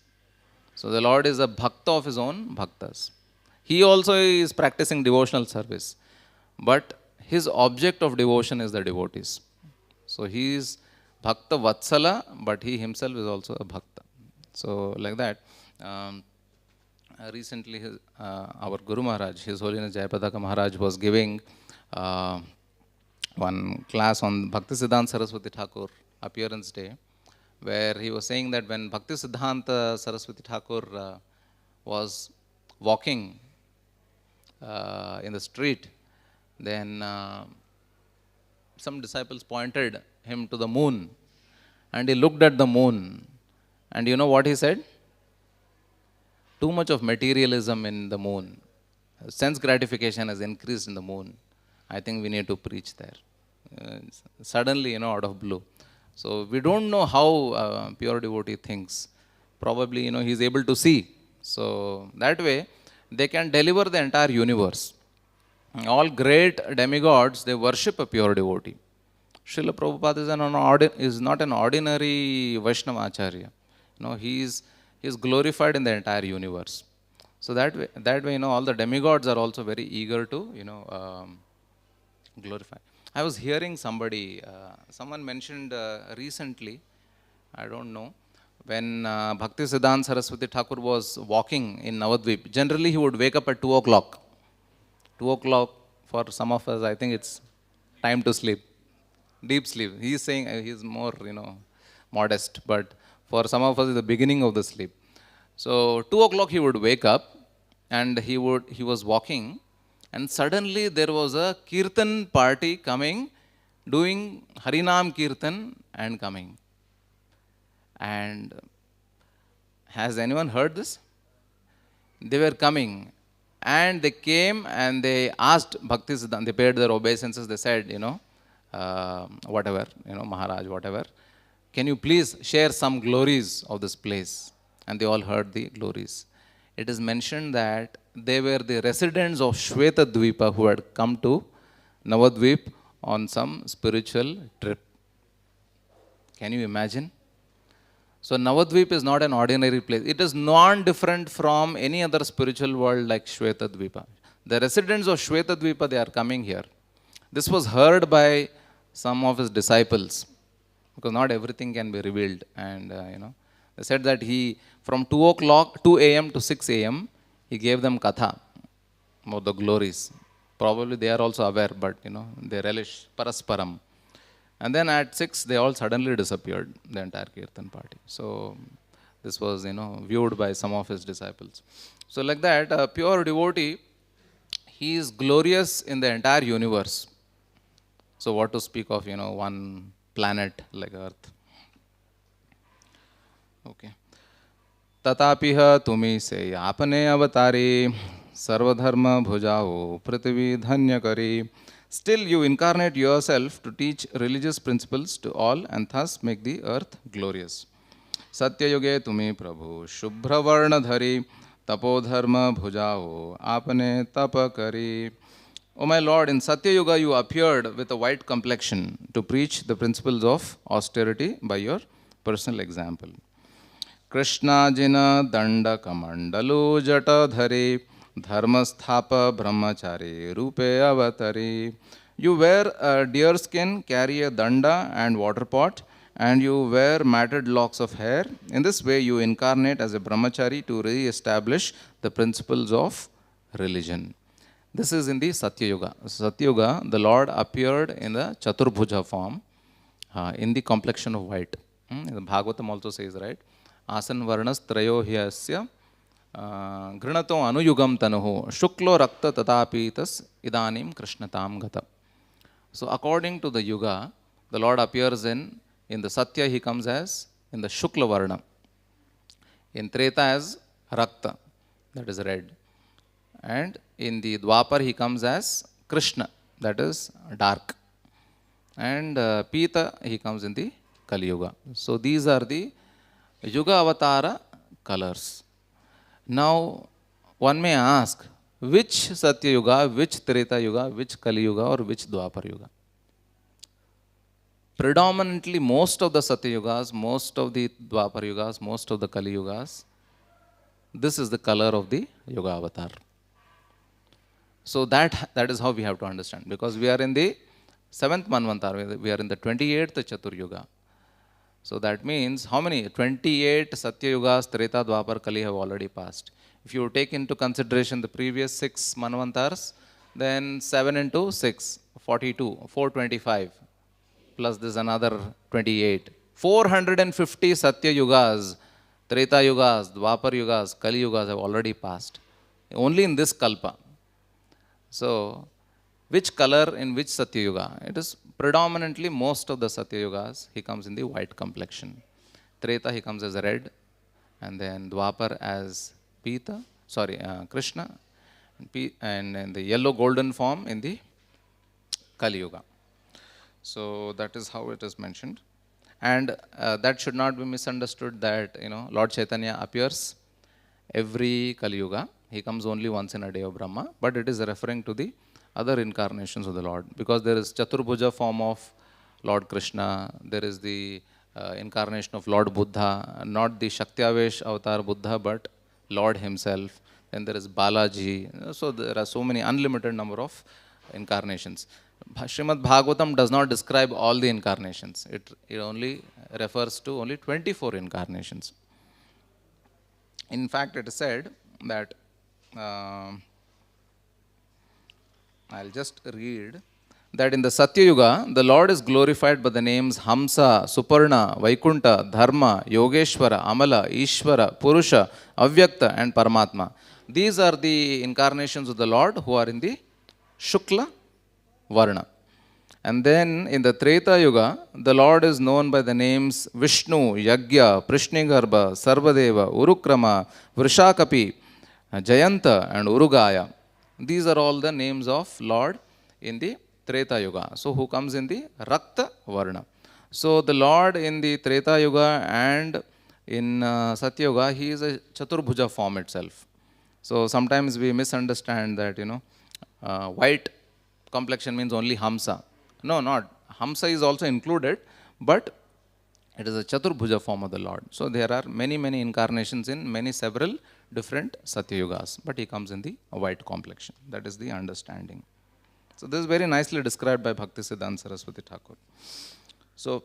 So the Lord is a bhakta of his own bhaktas. He also is practicing devotional service, but his object of devotion is the devotees. So he is Bhakta Vatsala, but he himself is also a Bhakta. So, like that. Recently, our Guru Maharaj, His Holiness Jayapadaka Maharaj, was giving one class on Bhaktisiddhanta Saraswati Thakur appearance day, where he was saying that when Bhaktisiddhanta Saraswati Thakur was walking in the street, then some disciples pointed him to the moon, and he looked at the moon, and you know what he said? Too much of materialism in the moon. Sense gratification has increased in the moon. I think we need to preach there. Suddenly, out of blue. So we don't know how pure devotee thinks. Probably, he is able to see. So that way, they can deliver the entire universe. All great demigods, they worship a pure devotee. Srila Prabhupada is not an ordinary Vaishnava Acharya. He is glorified in the entire universe. So that way, all the demigods are also very eager to, glorify. I was hearing someone mentioned recently, I don't know, when Bhaktisiddhanta Saraswati Thakur was walking in Navadvip. Generally, he would wake up at 2 o'clock. 2 o'clock, for some of us, I think it's time to sleep. Deep sleep. He is saying he is more, modest. But For some of us, it's the beginning of the sleep. So 2 o'clock he would wake up, and he was walking, and suddenly there was a kirtan party coming, doing Harinam Kirtan and coming. And has anyone heard this? They were coming, and they came and they asked Bhakti Siddhanta, they paid their obeisances, they said, whatever, Maharaj, whatever, can you please share some glories of this place? And they all heard the glories. It is mentioned that they were the residents of Shweta Dvipa who had come to Navadvip on some spiritual trip. Can you imagine? So Navadvip is not an ordinary place. It is non-different from any other spiritual world like Shweta Dvipa. The residents of Shweta Dvipa, they are coming here. This was heard by some of his disciples, because not everything can be revealed. And they said that he, from 2 a.m. to 6 a.m., he gave them katha about the glories. Probably they are also aware, but they relish parasparam. And then at 6, they all suddenly disappeared, the entire Kirtan party. So this was, viewed by some of his disciples. So like that, a pure devotee, he is glorious in the entire universe. So what to speak of, one planet like Earth. Okay. Tatapiha tumi se apane avatari sarvadharma bhujao prithvi dhanya kari. Still you incarnate yourself to teach religious principles to all and thus make the earth glorious. Satya yuge tumi prabhu shubhravarna dhari tapodharma bhujao apane tapa kari. O my Lord, in Satya Yuga you appeared with a white complexion to preach the principles of austerity by your personal example. Krishna jina danda kamandalu jata dhari dharmasthapa brahmachari rupe avatari. You wear a deer skin, carry a danda and water pot, and you wear matted locks of hair. In this way you incarnate as a brahmachari to re-establish the principles of religion. This is in the Satya Yuga. Satya Yuga, the Lord appeared in the Chaturbhuja form, in the complexion of white. The Bhagavatam also says, right? Asan varnas trayohyasya grinato anuyugam tanuho shuklo rakta tatapitas idanim krishnatam gata. So according to the Yuga, the Lord appears in the Satya he comes as in the Shukla Varna. In Treta as Rakta, that is red. And in the Dwapar he comes as Krishna, that is dark. And Pita he comes in the Kali Yuga. So these are the Yuga Avatara colors. Now one may ask, which Satya Yuga, which Treta Yuga, which Kali Yuga, or which Dwapar Yuga? Predominantly most of the Satya Yugas, most of the Dwapar Yugas, most of the Kali Yugas, this is the color of the Yuga Avatar. So that is how we have to understand, because we are in the 7th Manvantar, we are in the 28th Chatur Yuga. So that means how many? 28 Satya Yugas, Treta, Dwapar, Kali have already passed. If you take into consideration the previous 6 Manvantars, then 7 into 6, 42, 425, plus this another 28. 450 Satya Yugas, Treta Yugas, Dwapar Yugas, Kali Yugas have already passed. Only in this Kalpa. So, which color in which Satya Yuga? It is predominantly most of the Satya Yugas, he comes in the white complexion. Treta, he comes as red, and then Dwapar as Krishna, and in the yellow golden form in the Kali Yuga. So that is how it is mentioned. And that should not be misunderstood that, Lord Chaitanya appears every Kali Yuga. He comes only once in a day of Brahma, but it is referring to the other incarnations of the Lord, because there is Chaturbhuja form of Lord Krishna, there is the incarnation of Lord Buddha, not the Shaktiavesh avatar Buddha, but Lord himself. Then there is Balaji. So there are so many unlimited number of incarnations. Srimad Bhagavatam does not describe all the incarnations. It only refers to only 24 incarnations. In fact, it is said that I'll just read that in the Satya Yuga, the Lord is glorified by the names Hamsa, Suparna, Vaikunta, Dharma, Yogeshwara, Amala, Ishvara, Purusha, Avyakta, and Paramatma. These are the incarnations of the Lord who are in the Shukla Varna. And then in the Treta Yuga, the Lord is known by the names Vishnu, Yagya, Prishnigarbha, Sarvadeva, Urukrama, Vrishakapi, Jayanta, and Urugaya. These are all the names of Lord in the Treta Yuga. So, who comes in the Rakta Varna. So, the Lord in the Treta Yuga and in Satya Yuga, he is a Chaturbhuja form itself. So, sometimes we misunderstand that, white complexion means only Hamsa. No, not. Hamsa is also included, but it is a Chaturbhuja form of the Lord. So there are many, many incarnations in several different Satyugas, but he comes in the white complexion. That is the understanding. So this is very nicely described by Bhaktisiddhanta Saraswati Thakur. So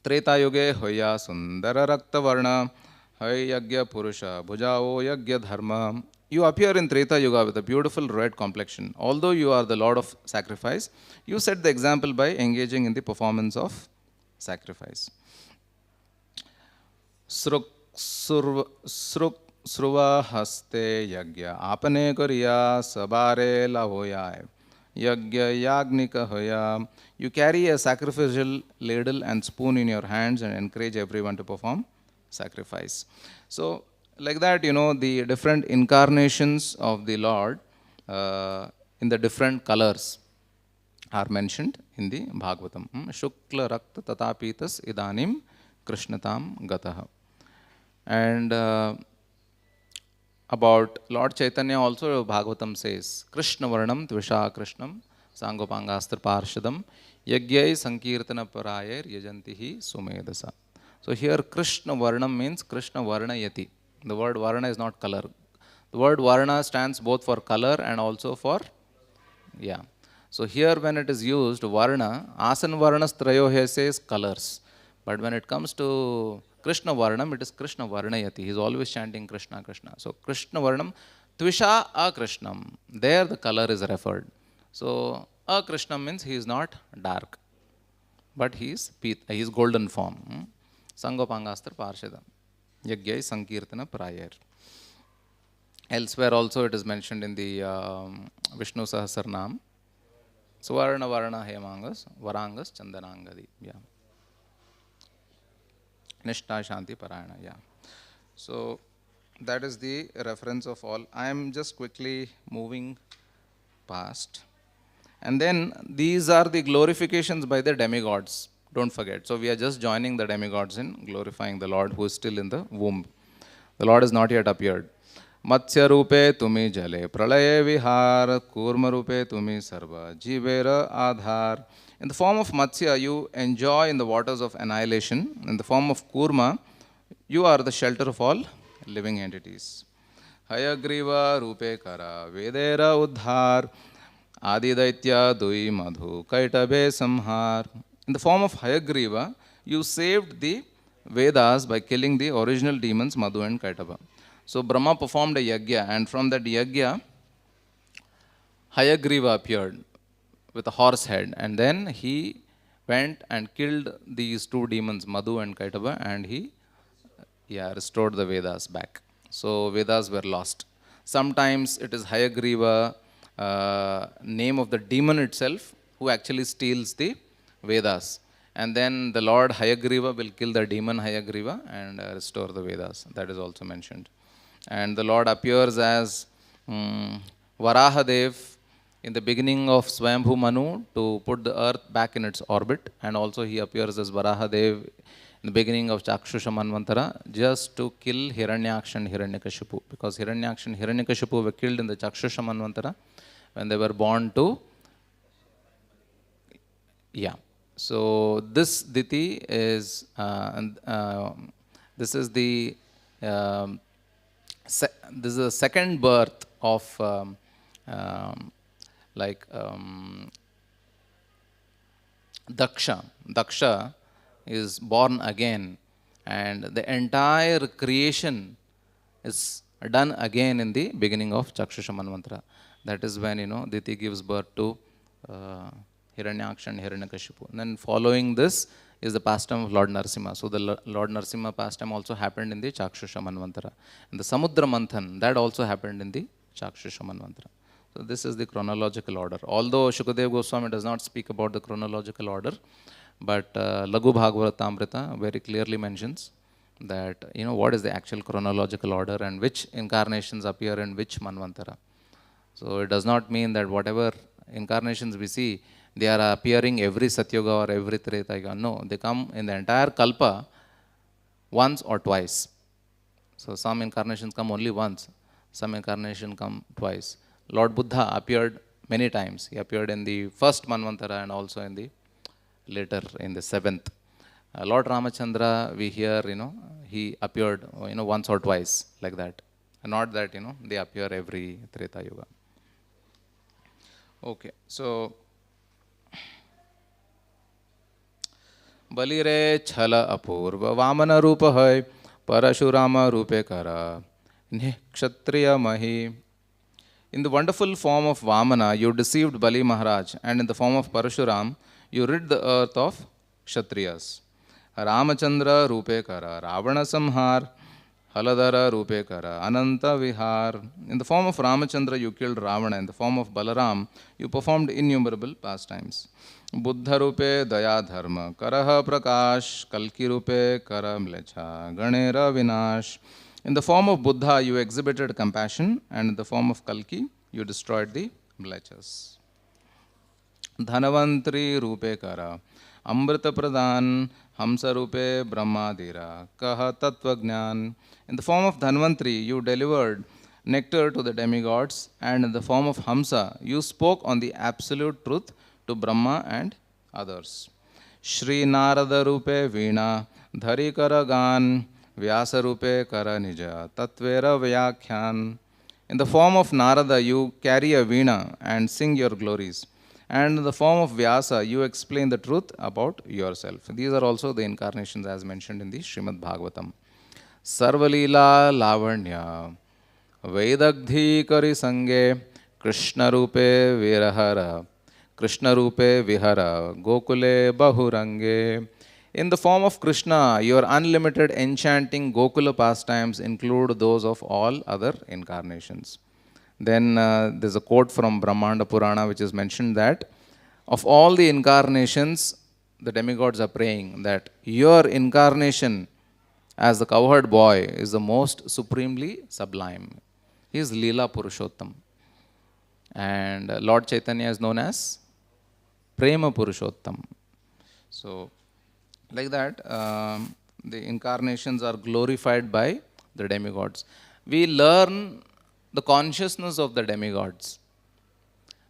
Treta Yuge Hoya Sundara Rakta Varna Hay Yagya Purusha Bhujao Yagya Dharma. You appear in Treta Yuga with a beautiful red complexion. Although you are the Lord of sacrifice, you set the example by engaging in the performance of sacrifice. Sruk Sruva Haste Yagya Apane Koriya Sabare Lahoya Yagya Yagnika Hoya. You carry a sacrificial ladle and spoon in your hands and encourage everyone to perform sacrifice. So, like that, the different incarnations of the Lord in the different colors are mentioned in the Bhagavatam. Shukla Rakta Tatapitas Idanim Krishnatam Gataha. And about Lord Chaitanya also Bhagavatam says, Krishna Varnam Tvisha Krishnam Sangopangastra Parshadam Yagyai Sankirtana Parayar Yajantihi Sumedasa. So here Krishna Varnam means Krishna Varnayati. The word Varna is not color. The word Varna stands both for color and also for, So here when it is used, Varna, Asan Varnas Trayohe says colors. But when it comes to Krishna Varnam, it is Krishna Varnayati. He is always chanting Krishna, Krishna. So Krishna Varnam, Tvisha Akrishnam. There the color is referred. So Akrishnam means he is not dark, but he is golden form. Sangopangastra Parshada. Yagyai Sankirtana Prayar. Elsewhere also it is mentioned in the Vishnu Sahasranam. Suvarna Varna Hemangas, Varangas Chandanangadi. Nishta Shanti Parayana. So that is the reference of all. I am just quickly moving past. And then these are the glorifications by the demigods. Don't forget. So we are just joining the demigods in glorifying the Lord who is still in the womb. The Lord has not yet appeared. Matsya Rupe Tumi Jale Pralaye Vihar Kurma Rupe Tumi Sarva Jivera Adhar. In the form of Matsya, you enjoy in the waters of annihilation. In the form of Kurma, you are the shelter of all living entities. Hayagriva Rupe Kara Vedera Udhar Adidaitya Dui Madhu Kaitabe Samhar. In the form of Hayagriva, you saved the Vedas by killing the original demons Madhu and Kaitaba. So Brahma performed a yagya, and from that yagya, Hayagriva appeared with a horse head, and then he went and killed these two demons, Madhu and Kaitaba, and he restored the Vedas back. So Vedas were lost. Sometimes it is Hayagriva, name of the demon itself, who actually steals the Vedas. And then the Lord Hayagriva will kill the demon Hayagriva and restore the Vedas. That is also mentioned. And the Lord appears as Varahadev in the beginning of Swayambhu Manu to put the earth back in its orbit. And also he appears as Varahadev in the beginning of Chakshusha Manvantara just to kill Hiranyaksha and Hiranyakashipu. Because Hiranyaksha and Hiranyakashipu were killed in the Chakshusha Manvantara when they were born to So this Diti is this is the this is the second birth of Daksha. Daksha is born again, and the entire creation is done again in the beginning of Chakshusha Manvantara. That is when Diti gives birth to Hiranyaksha and Hiranyakashipu. And then following this is the pastime of Lord Narasimha. So the Lord Narasimha pastime also happened in the Chakshusha Manvantara. And the Samudra Manthan, that also happened in the Chakshusha Manvantara. So this is the chronological order. Although Shukadeva Goswami does not speak about the chronological order, but Laghu Bhagavatamrita very clearly mentions that, what is the actual chronological order and which incarnations appear in which Manvantara. So it does not mean that whatever incarnations we see, they are appearing every Satyuga or every Treta Yuga. No, they come in the entire Kalpa once or twice. So some incarnations come only once, some incarnations come twice. Lord Buddha appeared many times. He appeared in the first Manvantara and also in the later in the seventh. Lord Ramachandra, we hear, he appeared, once or twice like that. Not that, they appear every Treta Yuga. Okay, so Balire Chala Apurva Vamana Rupa Hai Parashurama Rupe Kara Kshatriya Mahi. In the wonderful form of Vamana, you deceived Bali Maharaj, and in the form of Parashuram, you rid the earth of Kshatriyas. Ramachandra Rupe Kara, Ravana Samhar, Haladara Rupe Kara, Ananta Vihar. In the form of Ramachandra, you killed Ravana. In the form of Balaram, you performed innumerable pastimes. Buddha Rupe Daya Dharma, Karaha Prakash, Kalki Rupe Kara Mlecha, Ganera Vinash. In the form of Buddha, you exhibited compassion, and in the form of Kalki, you destroyed the Mlechas. Dhanavantri Rupe Kara, Amrita Pradhan, Hamsa Rupe Brahmadira, Kaha Tattva Jnan. In the form of Dhanvantri, you delivered nectar to the demigods, and in the form of Hamsa, you spoke on the absolute truth to Brahma and others. Shri Narada Rupe Veena, Dhari Kara Gan, Vyasa Rupe Kara Nija, Tatvera Vyakhyan. In the form of Narada, you carry a veena and sing your glories. And in the form of Vyasa, you explain the truth about yourself. These are also the incarnations as mentioned in the Srimad Bhagavatam. Sarvalila Lavanya, Vedagdhi Kari Sange, Krishna Rupe Virahara, Krishna Rupe Vihara, Gokule Bahurange. In the form of Krishna, your unlimited enchanting Gokula pastimes include those of all other incarnations. Then there's a quote from Brahmanda Purana which is mentioned that of all the incarnations, the demigods are praying that your incarnation as the cowherd boy is the most supremely sublime. He is Leela Purushottam. And Lord Chaitanya is known as Prema Purushottam. So, like that, the incarnations are glorified by the demigods. We learn the consciousness of the demigods.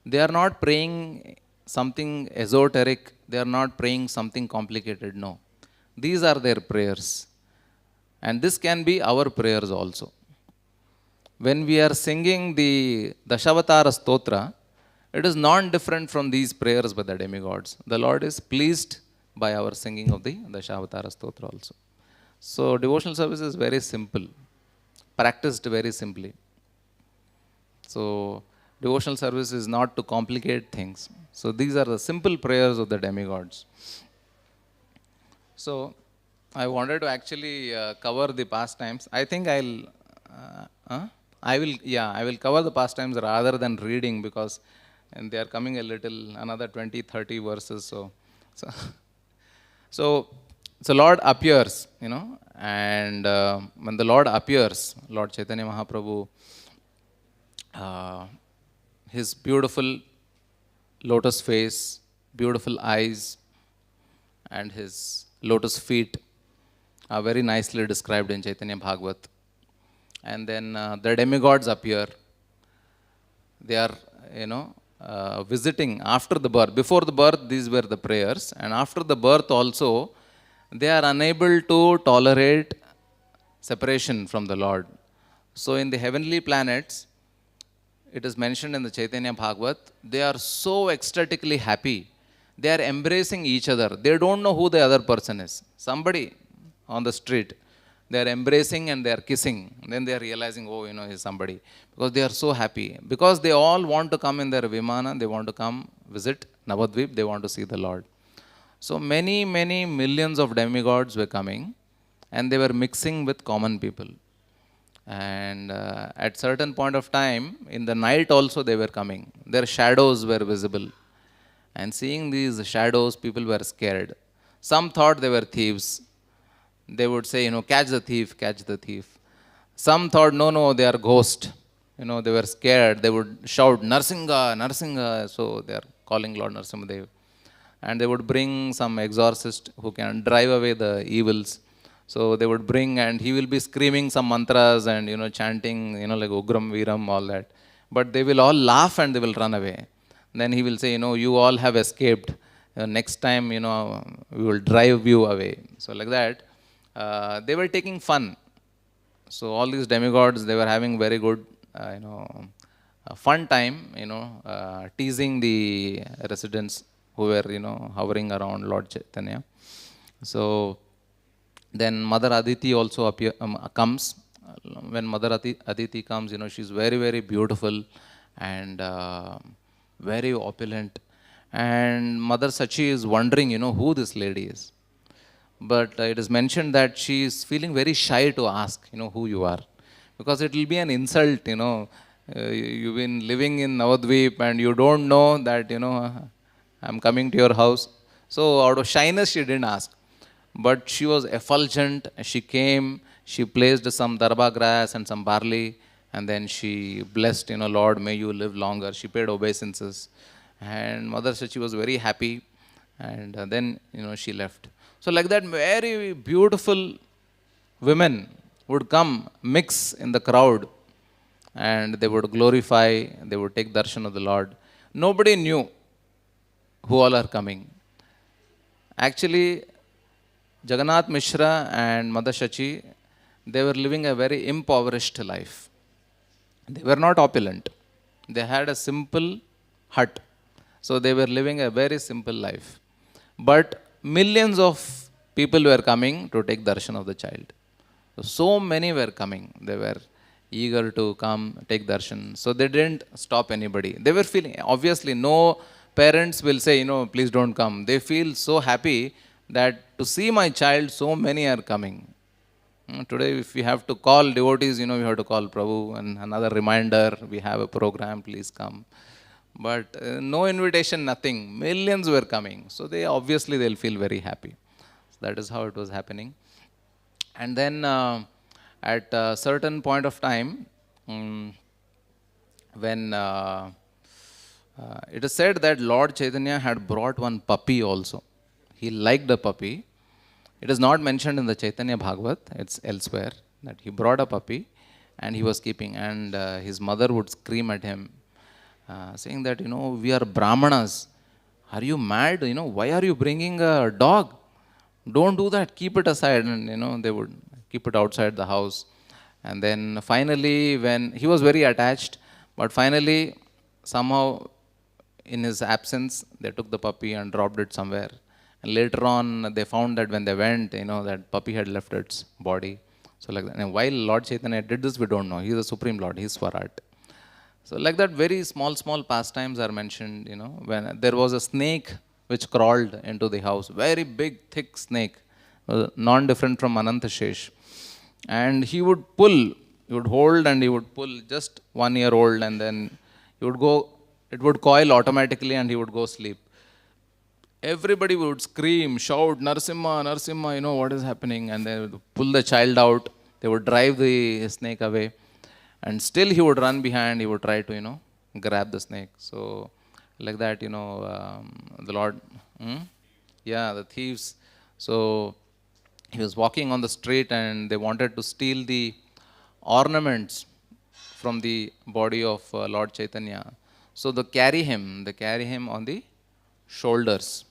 They are not praying something esoteric. They are not praying something complicated. No. These are their prayers. And this can be our prayers also. When we are singing the Dashavatara Stotra, it is non-different from these prayers by the demigods. The Lord is pleased by our singing of the Dashavatara Stotra also. So devotional service is very simple, practiced very simply. So devotional service is not to complicate things. So these are the simple prayers of the demigods. So I wanted to actually cover the pastimes. I think I will cover the pastimes rather than reading because and they are coming another 20, 30 verses. So Lord appears, and when the Lord appears, Lord Chaitanya Mahaprabhu, his beautiful lotus face, beautiful eyes, and his lotus feet are very nicely described in Chaitanya Bhagavat. And then the demigods appear. They are, visiting after the birth. Before the birth, these were the prayers. And after the birth also, they are unable to tolerate separation from the Lord. So in the heavenly planets, it is mentioned in the Chaitanya Bhagavat, they are so ecstatically happy. They are embracing each other. They don't know who the other person is. Somebody on the street. They are embracing and they are kissing. Then they are realizing, he's somebody. Because they are so happy. Because they all want to come in their Vimana, they want to come visit Navadvip, they want to see the Lord. So many, many millions of demigods were coming, and they were mixing with common people. And at certain point of time, in the night also they were coming. Their shadows were visible. And seeing these shadows, people were scared. Some thought they were thieves. They would say, catch the thief, catch the thief. Some thought, no, no, they are ghosts. They were scared. They would shout, Narsinga, Narsinga. So they are calling Lord Narsimhadev. And they would bring some exorcist who can drive away the evils. So they would bring, and he will be screaming some mantras and, chanting, like Ugram, Viram, all that. But they will all laugh and they will run away. Then he will say, you all have escaped. Next time, we will drive you away. So like that, they were taking fun. So all these demigods, they were having very good, a fun time, teasing the residents who were, hovering around Lord Chaitanya. So then Mother Aditi also comes. When Mother Aditi comes, she's very, very beautiful and very opulent. And Mother Sachi is wondering, who this lady is. But it is mentioned that she is feeling very shy to ask, who you are. Because it will be an insult, you've been living in Navadvip and you don't know that, I'm coming to your house. So out of shyness, she didn't ask. But she was effulgent. She came, she placed some darba grass and some barley, and then she blessed, Lord, may you live longer. She paid obeisances. And Mother Sachi was very happy. And then, she left. So like that, very beautiful women would come, mix in the crowd, and they would glorify, they would take darshan of the Lord. Nobody knew who all are coming. Actually, Jagannath Mishra and Mother Sachi, they were living a very impoverished life. They were not opulent. They had a simple hut. So they were living a very simple life. But millions of people were coming to take darshan of the child. So many were coming. They were eager to come, take darshan. So they didn't stop anybody. They were feeling, obviously, no parents will say, please don't come. They feel so happy that to see my child, so many are coming. Today, if we have to call devotees, we have to call Prabhu and another reminder, we have a program, please come. But no invitation, nothing. Millions were coming. So they'll feel very happy. So that is how it was happening. And then at a certain point of time, when it is said that Lord Chaitanya had brought one puppy also. He liked the puppy. It is not mentioned in the Chaitanya Bhagavat, it's elsewhere, that he brought a puppy and he was keeping, and his mother would scream at him, saying that, we are Brahmanas. Are you mad? Why are you bringing a dog? Don't do that, keep it aside. And, they would keep it outside the house. And then finally, when he was very attached, but finally, somehow, in his absence, they took the puppy and dropped it somewhere. And later on, they found that when they went, that puppy had left its body. So like that. And why Lord Chaitanya did this, we don't know. He is the Supreme Lord. He is Swarat. So like that, very small pastimes are mentioned, when there was a snake which crawled into the house. Very big, thick snake, non-different from Anantashesh. And he would pull, he would hold and he would pull, just 1 year old, and then he would go, it would coil automatically and he would go sleep. Everybody would scream, shout, Narsimha, Narsimha, what is happening? And they would pull the child out. They would drive the snake away. And still he would run behind. He would try to, grab the snake. So like that, the Lord, the thieves. So he was walking on the street and they wanted to steal the ornaments from the body of Lord Chaitanya. So they carry him on the shoulders.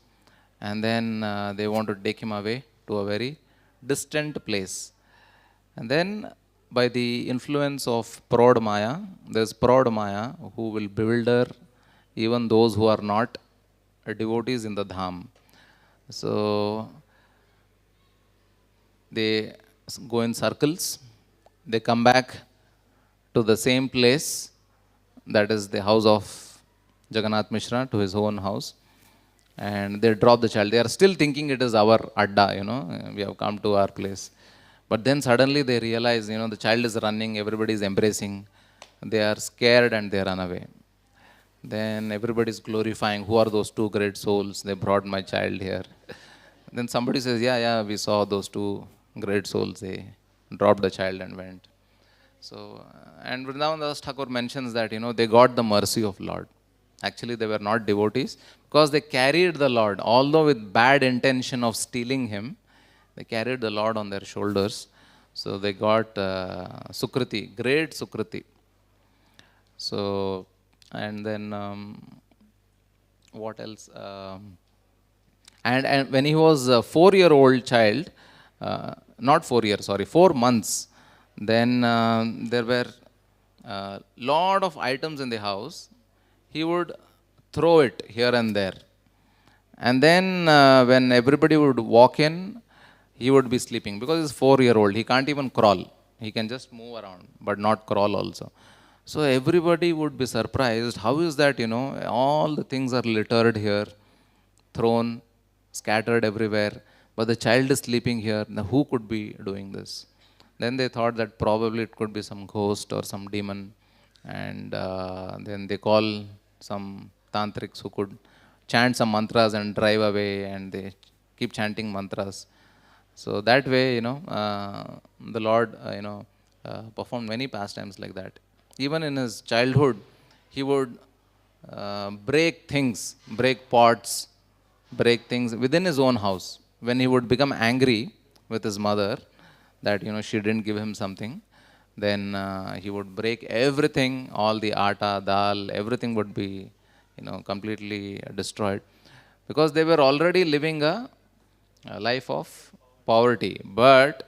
And then they want to take him away to a very distant place. And then by the influence of Praud Maya, there's Praud Maya who will bewilder even those who are not devotees in the Dham. So they go in circles, they come back to the same place, that is the house of Jagannath Mishra, to his own house. and they drop the child. They are still thinking it is our adda, we have come to our place. But then suddenly they realize, the child is running, everybody is embracing, they are scared and they run away. Then everybody is glorifying, who are those two great souls? They brought my child here. Then somebody says, yeah, yeah, we saw those two great souls. They dropped the child and went. So, and Vrindavan Das Thakur mentions that, they got the mercy of Lord. Actually, they were not devotees because they carried the Lord, although with bad intention of stealing him, they carried the Lord on their shoulders. So they got Sukriti, great Sukriti. So, and then what else? And when he was a 4-year-old child, not 4 years, sorry, 4 months, then there were a lot of items in the house. He would throw it here and there. And then when everybody would walk in, he would be sleeping because he's 4-year-old. He can't even crawl. He can just move around, but not crawl also. So everybody would be surprised. How is that, all the things are littered here, thrown, scattered everywhere, but the child is sleeping here. Now who could be doing this? Then they thought that probably it could be some ghost or some demon. And then they call some tantrics who could chant some mantras and drive away, and they keep chanting mantras. So that way, the Lord, performed many pastimes like that. Even in his childhood, he would break things, break pots, break things within his own house. When he would become angry with his mother that, she didn't give him something, then he would break everything, all the atta, dal, everything would be, completely destroyed. Because they were already living a life of poverty. But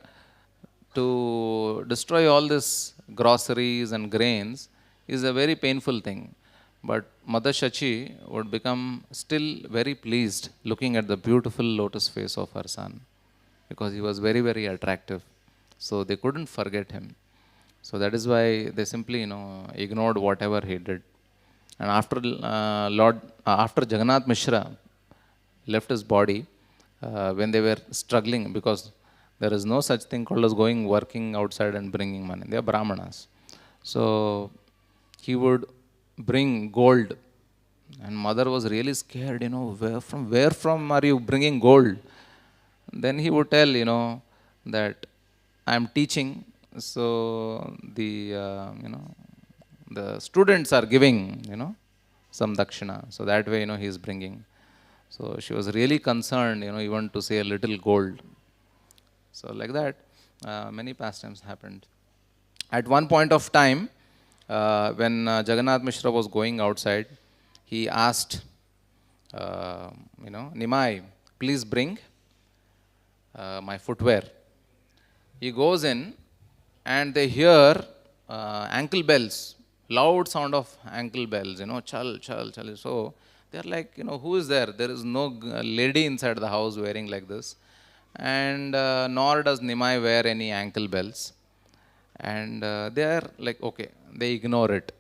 to destroy all this groceries and grains is a very painful thing. But Mother Shachi would become still very pleased looking at the beautiful lotus face of her son, because he was very, very attractive. So they couldn't forget him. So that is why they simply, ignored whatever he did. And after after Jagannath Mishra left his body, when they were struggling, because there is no such thing called as going working outside and bringing money. They are Brahmanas. So he would bring gold, and mother was really scared. Where from are you bringing gold? Then he would tell, that I am teaching, so the students are giving, some dakshina. So that way, he is bringing. So she was really concerned, even to say a little gold. So like that, many pastimes happened. At one point of time, when Jagannath Mishra was going outside, he asked, Nimai, please bring my footwear. He goes in, and they hear ankle bells, loud sound of ankle bells, chal, chal, chal. So they're like, who is there? There is no lady inside the house wearing like this. And nor does Nimai wear any ankle bells. And they are like, okay, they ignore it.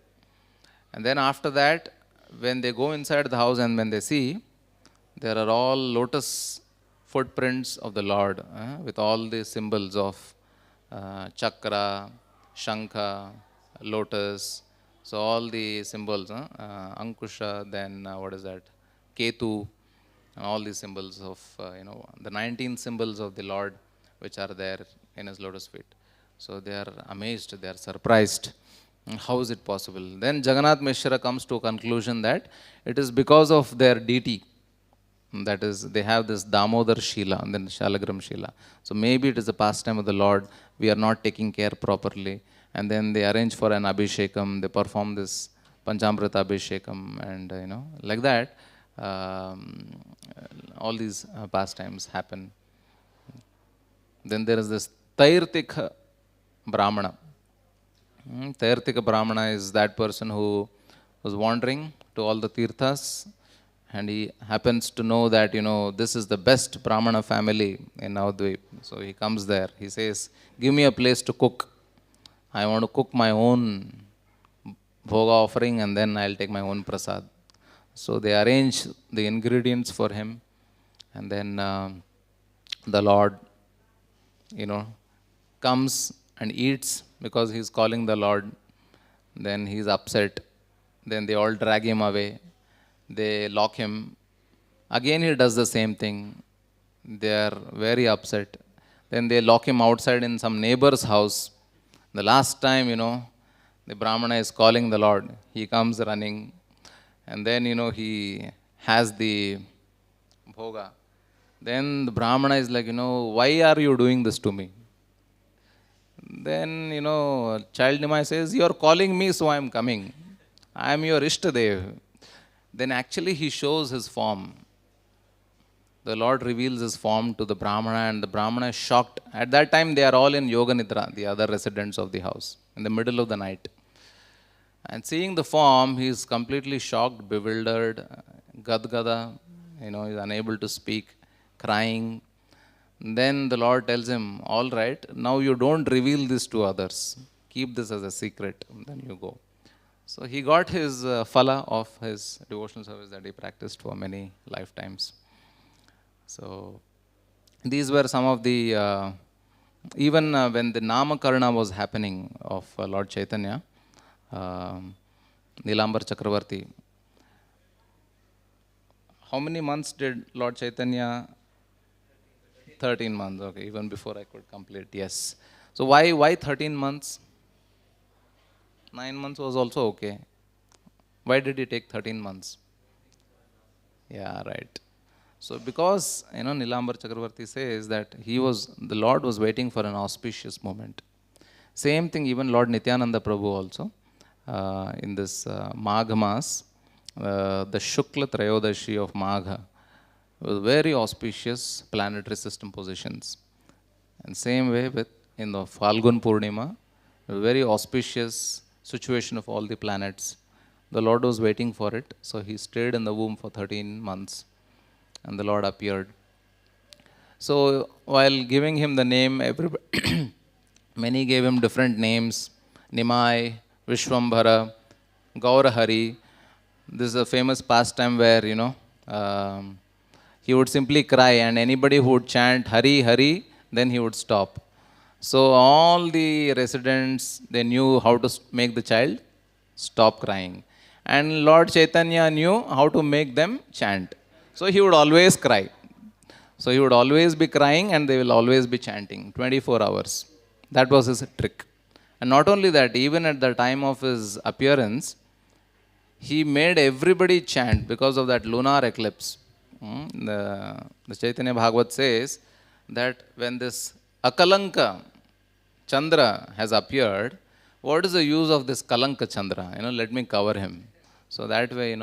And then after that, when they go inside the house and when they see, there are all lotus footprints of the Lord, with all the symbols of chakra, shankha, lotus. So all the symbols, Ankusha, then what is that? Ketu, and all these symbols of, the 19 symbols of the Lord which are there in his lotus feet. So they are amazed, they are surprised. How is it possible? Then Jagannath Mishra comes to a conclusion that it is because of their deity. That is, they have this Damodar Shila and then Shalagram Shila. So maybe it is a pastime of the Lord. We are not taking care properly. And then they arrange for an Abhishekam. They perform this Panchamrita Abhishekam, and like that. All these pastimes happen. Then there is this Tairtika Brahmana. Tairtika Brahmana is that person who was wandering to all the tirthas, and he happens to know that, this is the best Brahmana family in Navadvip. So he comes there. He says, give me a place to cook. I want to cook my own bhoga offering, and then I'll take my own prasad. So they arrange the ingredients for him, and then the Lord, you know, comes and eats because he's calling the Lord. Then he's upset. Then they all drag him away. They lock him. Again, he does the same thing. They are very upset. Then they lock him outside in some neighbor's house. The last time, the Brahmana is calling the Lord. He comes running. And then, he has the bhoga. Then the Brahmana is like, why are you doing this to me? Then, child Nimai says, you are calling me, so I am coming. I am your Ishtadev. Then actually he shows his form. The Lord reveals his form to the Brahmana, and the Brahmana is shocked. At that time, they are all in Yoga Nidra, the other residents of the house, in the middle of the night. And seeing the form, he is completely shocked, bewildered, gadgada, he is unable to speak, crying. Then the Lord tells him, all right, now you don't reveal this to others. Keep this as a secret, then you go. So he got his phala of his devotional service that he practiced for many lifetimes. So these were some of the, even when the Namakarna was happening of Lord Chaitanya, Nilambar Chakravarti, how many months did Lord Chaitanya? 13 months, okay, even before I could complete, yes. So why 13 months? 9 months was also okay. Why did he take 13 months? Yeah, right. So because, Nilambar Chakravarti says that the Lord was waiting for an auspicious moment. Same thing even Lord Nityananda Prabhu also, in this Magha Mas, the Shukla Trayodashi of Magha, was very auspicious planetary system positions. And same way in the Falgun Purnima, a very auspicious situation of all the planets. The Lord was waiting for it, so he stayed in the womb for 13 months, and the Lord appeared. So while giving him the name, many gave him different names: Nimai, Vishwambhara, Gaurahari. This is a famous pastime where, he would simply cry, and anybody who would chant Hari, Hari, then he would stop. So all the residents, they knew how to make the child stop crying. And Lord Chaitanya knew how to make them chant. So he would always cry. So he would always be crying, and they will always be chanting 24 hours. That was his trick. And not only that, even at the time of his appearance, he made everybody chant because of that lunar eclipse. The Chaitanya Bhagavat says that when this Akalanka Chandra has appeared, what is the use of this Kalanka Chandra? Let me cover him. So that way,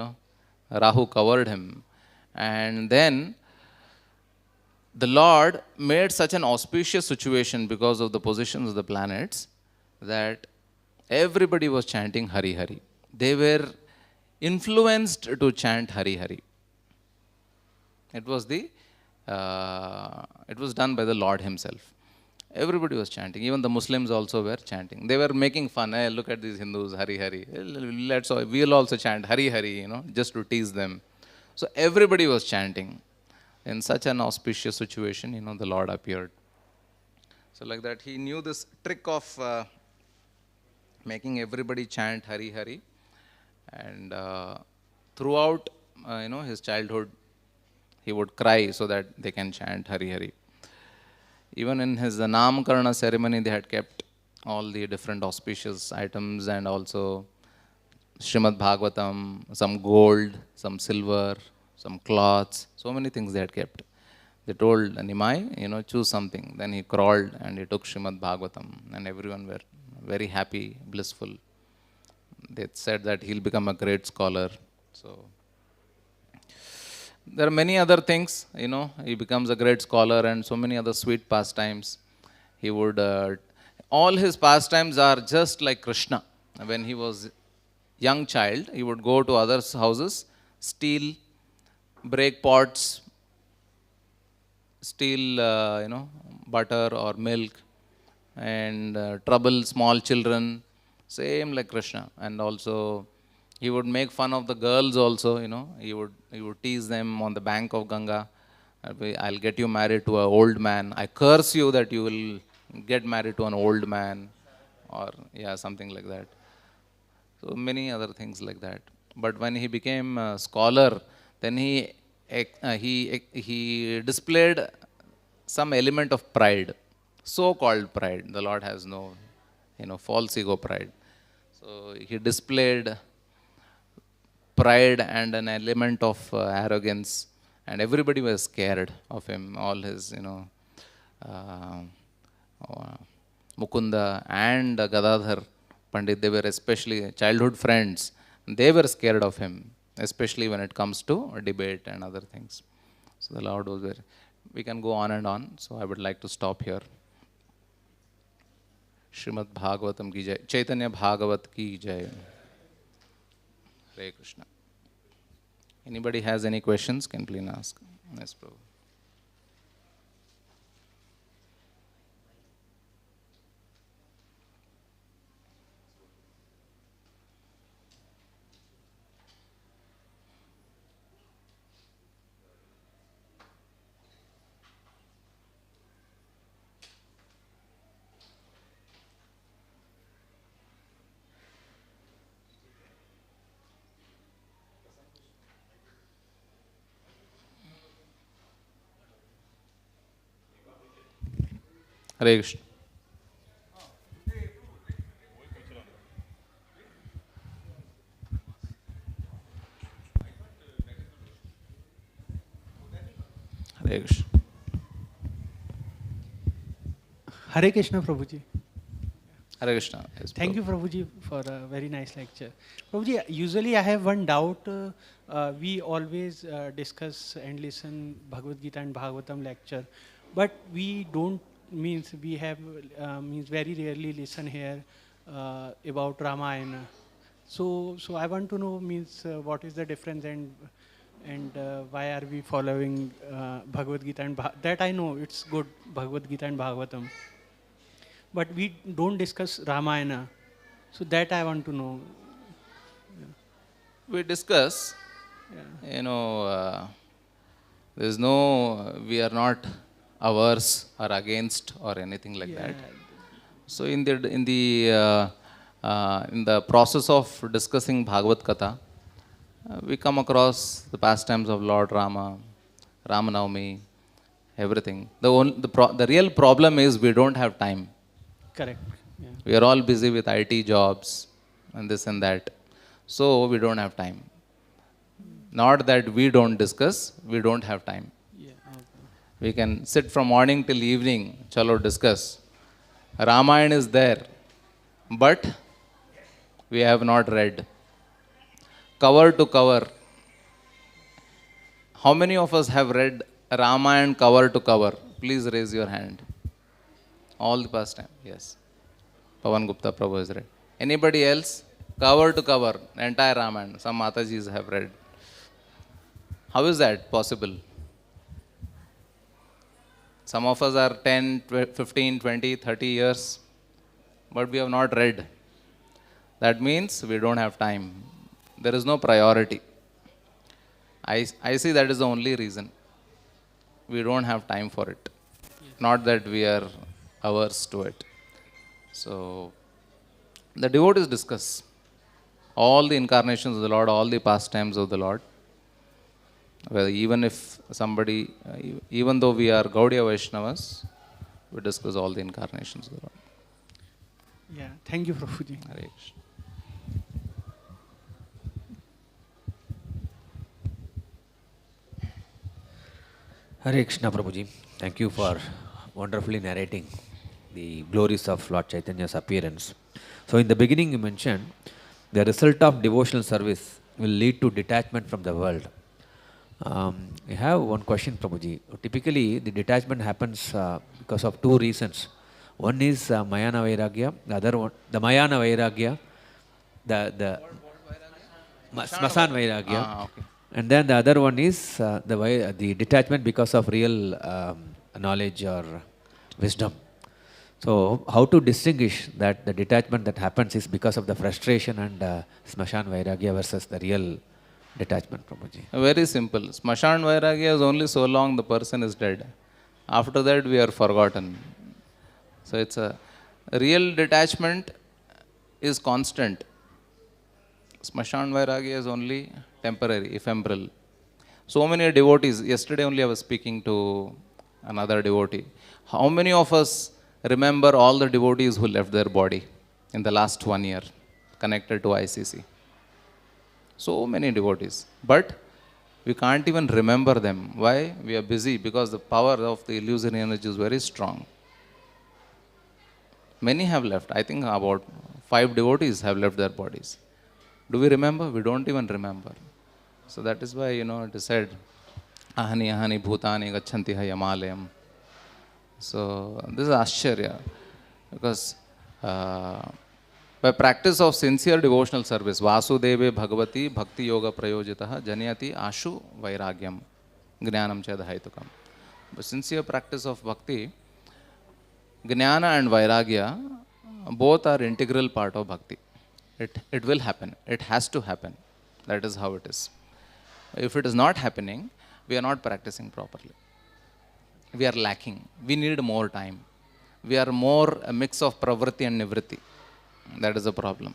Rahu covered him. And then the Lord made such an auspicious situation because of the positions of the planets that everybody was chanting Hari Hari. They were influenced to chant Hari Hari. It was done by the Lord himself. Everybody was chanting. Even the Muslims also were chanting. They were making fun. Hey, look at these Hindus, Hari Hari. We'll also chant Hari Hari, just to tease them. So everybody was chanting. In such an auspicious situation, the Lord appeared. So like that, he knew this trick of making everybody chant Hari Hari. And throughout, his childhood, he would cry so that they can chant Hari Hari. Even in his Namakarna ceremony, they had kept all the different auspicious items, and also Srimad Bhagavatam, some gold, some silver, some cloths, so many things they had kept. They told Nimai, choose something. Then he crawled and he took Srimad Bhagavatam, and everyone were very happy, blissful. They said that he'll become a great scholar. So there are many other things, he becomes a great scholar, and so many other sweet pastimes. He would, all his pastimes are just like Krishna. When he was young child, he would go to others' houses, steal, break pots, steal, butter or milk, and trouble small children, same like Krishna. And also, He would make fun of the girls also, he would tease them on the bank of Ganga. I'll get you married to an old man. I curse you that you will get married to an old man, or yeah, something like that. So many other things like that. But when he became a scholar, then he displayed some element of pride, so-called pride. The Lord has no, false ego pride. So he displayed pride and an element of arrogance, and everybody was scared of him. All his, uh, uh, Mukunda and Gadadhar Pandit, they were especially childhood friends. They were scared of him, especially when it comes to debate and other things. So the Lord was very. We can go on and on. So I would like to stop here. Srimad Bhagavatam ki jai. Chaitanya Bhagavat ki jai. Hare Krishna. Anybody has any questions, can please ask. Yes, Prabhu. Hare Krishna. Hare Krishna. Hare Krishna, Prabhuji. Hare Krishna. Yes, Thank you, Prabhuji, for a very nice lecture. Prabhuji, usually I have one doubt. We always discuss and listen Bhagavad Gita and Bhagavatam lecture, but we don't, we have very rarely listen here about Ramayana. So I want to know what is the difference, and why are we following Bhagavad Gita and that I know it's good, Bhagavad Gita and Bhagavatam, but we don't discuss Ramayana. So that I want to know. We discuss, there's no, we are not averse or against or anything like that. So in the process of discussing Bhagavad Katha, we come across the pastimes of Lord Rama, Ramanavami, everything. The real problem is we don't have time. Correct. Yeah. We are all busy with IT jobs and this and that. So we don't have time. Not that we don't discuss, we don't have time. Yeah. Okay. We can sit from morning till evening, chalo discuss. Ramayana is there, but we have not read. Cover to cover. How many of us have read Ramayana cover to cover? Please raise your hand. All the past time, yes. Pavan Gupta Prabhu has read. Anybody else? Cover to cover, entire Ramayana. Some Matajis have read. How is that possible? Some of us are 10, 15, 20, 30 years, but we have not read. That means we don't have time. There is no priority. I see that is the only reason. We don't have time for it. Yes. Not that we are averse to it. So, the devotees discuss all the incarnations of the Lord, all the pastimes of the Lord. Well, even if somebody, even though we are Gaudiya Vaishnavas, we discuss all the incarnations of the Lord. Yeah, thank you, Prabhuji. Hare Krishna. Hare Krishna, Prabhuji. Thank you for wonderfully narrating the glories of Lord Chaitanya's appearance. So in the beginning you mentioned the result of devotional service will lead to detachment from the world. I have one question, Prabhuji. Typically the detachment happens because of two reasons. One is Mayana Vairagya, the other one, the Mayana Vairagya, the Smasan Vairagya. Okay. And then the other one is the detachment because of real knowledge or wisdom. So, how to distinguish that the detachment that happens is because of the frustration and Smashan Vairagya versus the real detachment, Prabhuji? Very simple. Smashan Vairagya is only so long the person is dead. After that, we are forgotten. So it's a real detachment is constant. Smashan Vairagya is only temporary, ephemeral. So many devotees, yesterday only I was speaking to another devotee. How many of us remember all the devotees who left their body in the last 1 year connected to ICC? So many devotees. But we can't even remember them. Why? We are busy because the power of the illusory energy is very strong. Many have left. I think about 5 devotees have left their bodies. Do we remember? We don't even remember. So that is why, it is said, ahani ahani bhutani gachanti ha yamalayam. So this is Ashcharya. Because by practice of sincere devotional service, Vasudeve Bhagavati Bhakti Yoga Prayojitaha Janyati Ashu Vairagyam Gnanam Chedhaitukam. By sincere practice of bhakti, Jnana and Vairagya both are integral part of bhakti. It will happen. It has to happen. That is how it is. If it is not happening, we are not practicing properly. We are lacking. We need more time. We are more a mix of pravritti and nivritti. That is the problem.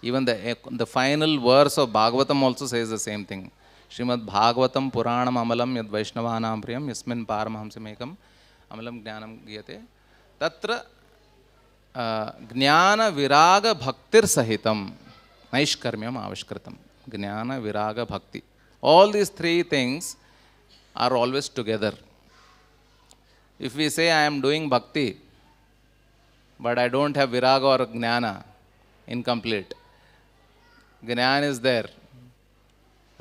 Even the final verse of Bhagavatam also says the same thing. Srimad Bhagavatam Puranam Amalam Yad Vaishnavanam Priyam Yasmin Paramahamsamekam Amalam Jnanam Giyate Tatra Jnana Viraga Bhaktir Sahitam Naishkarmyam Avishkritam. Jnana Viraga Bhakti. All these 3 things are always together. If we say I am doing bhakti, but I don't have viraga or jnana, incomplete. Jnana is there,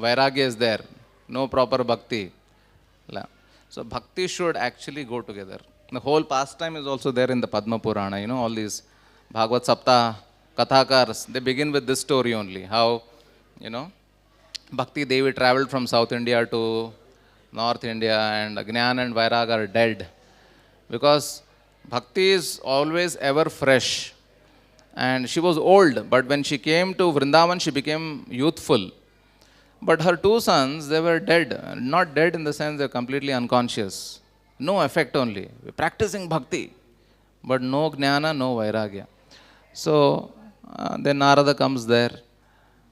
vairagya is there, no proper bhakti. So bhakti should actually go together. The whole pastime is also there in the Padma Purana. All these Bhagavad Sapta, Kathakars, they begin with this story only. How, Bhakti Devi traveled from South India to North India and Jnana and Vairagya are dead. Because Bhakti is always ever fresh. And she was old, but when she came to Vrindavan, she became youthful. But her 2 sons, they were dead. Not dead in the sense they are completely unconscious. No effect only. Practicing bhakti, but no jnana, no vairagya. So then Narada comes there.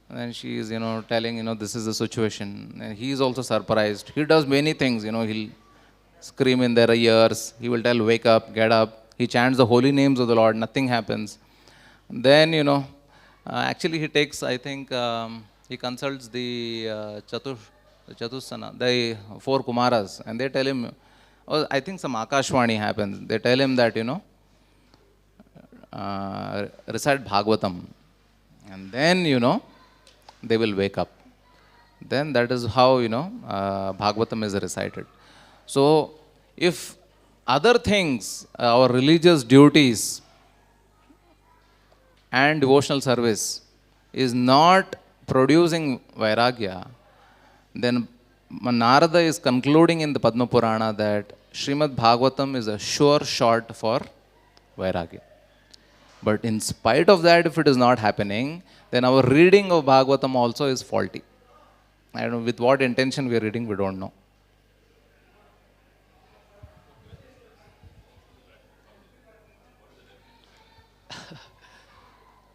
And she is, telling, this is the situation. And he is also surprised. He does many things, he'll scream in their ears. He will tell, wake up, get up. He chants the holy names of the Lord. Nothing happens. Then, actually he takes, I think, he consults the Chatusana, the 4 Kumaras. And they tell him, I think some Akashvani happens. They tell him that, recite Bhagavatam. And then, they will wake up. Then that is how, Bhagavatam is recited. So, if other things, our religious duties and devotional service is not producing vairagya, then Narada is concluding in the Padma Purana that Srimad Bhagavatam is a sure shot for vairagya. But in spite of that, if it is not happening, then our reading of Bhagavatam also is faulty. I don't know with what intention we are reading, we don't know.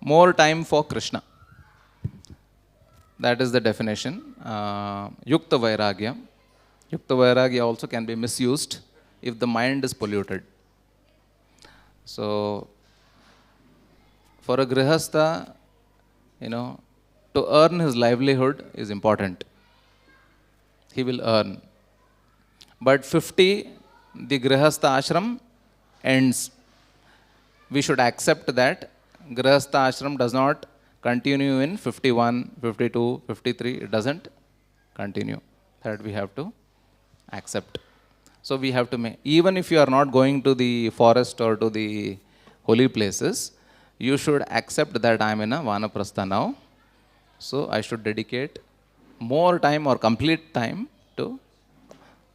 More time for Krishna. That is the definition. Yukta Vairagya. Yukta Vairagya also can be misused if the mind is polluted. So, for a grihastha, to earn his livelihood is important. He will earn. But 50, the grihastha ashram ends. We should accept that grihastha ashram does not continue in 51, 52, 53. It doesn't continue. That we have to accept. So we have to make, even if you are not going to the forest or to the holy places, you should accept that I am in a vanaprastha now. So I should dedicate more time or complete time to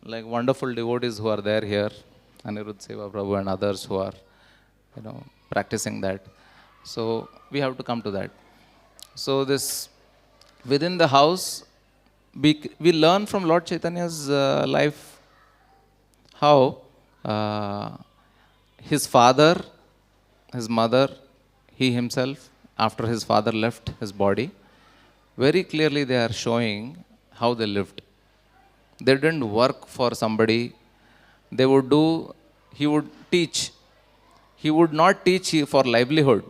like wonderful devotees who are there here, Anirudh Seva Prabhu and others who are practicing that. So we have to come to that. So this within the house, we learn from Lord Chaitanya's life how his father, his mother, he himself, after his father left his body, very clearly they are showing how they lived. They didn't work for somebody. They would do, he would teach. He would not teach for livelihood.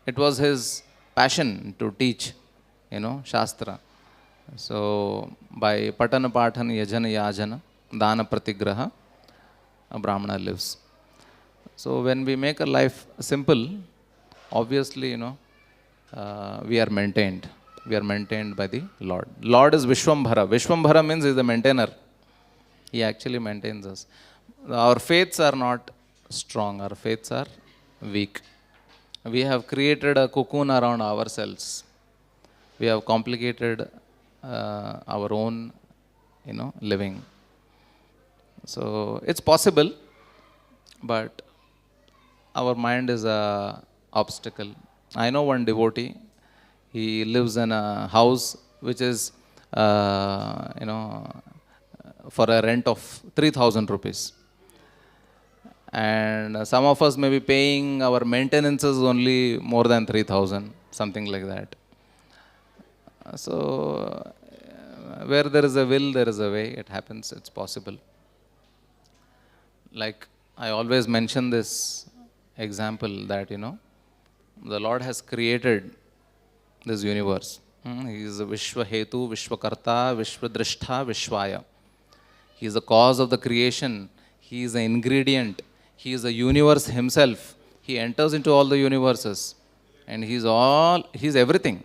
It was his passion to teach, Shastra. So by Patana Pathan Yajana Yajana, Dana Pratigraha, a Brahmana lives. So when we make a life simple, obviously, we are maintained. We are maintained by the Lord. Lord is Vishwambhara. Vishwambhara means he is the maintainer. He actually maintains us. Our faiths are not strong. Our faiths are weak. We have created a cocoon around ourselves. We have complicated our own, living. So it's possible, but our mind is a obstacle. I know one devotee. He lives in a house which is, for a rent of 3,000 rupees. And some of us may be paying our maintenances only more than 3,000, something like that. So, where there is a will, there is a way. It happens, it's possible. Like I always mention this example that, the Lord has created this universe. He is a Vishwa Hetu, Vishwakarta, Vishwadrishta, Vishwaya. He is the cause of the creation. He is the ingredient. He is the universe himself. He enters into all the universes. And he's everything.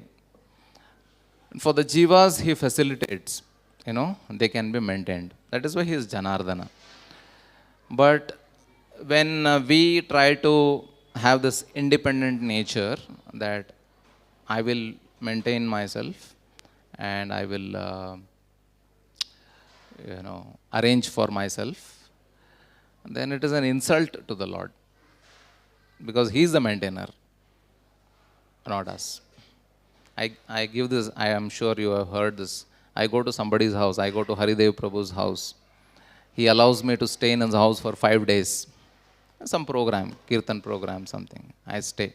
For the jivas, he facilitates. They can be maintained. That is why he is Janardana. But when we try to have this independent nature that I will maintain myself and I will, arrange for myself, then it is an insult to the Lord. Because he is the maintainer, not us. I give this, I am sure you have heard this. I go to somebody's house, I go to Haridev Prabhu's house. He allows me to stay in his house for 5 days. Some program, Kirtan program, something. I stay.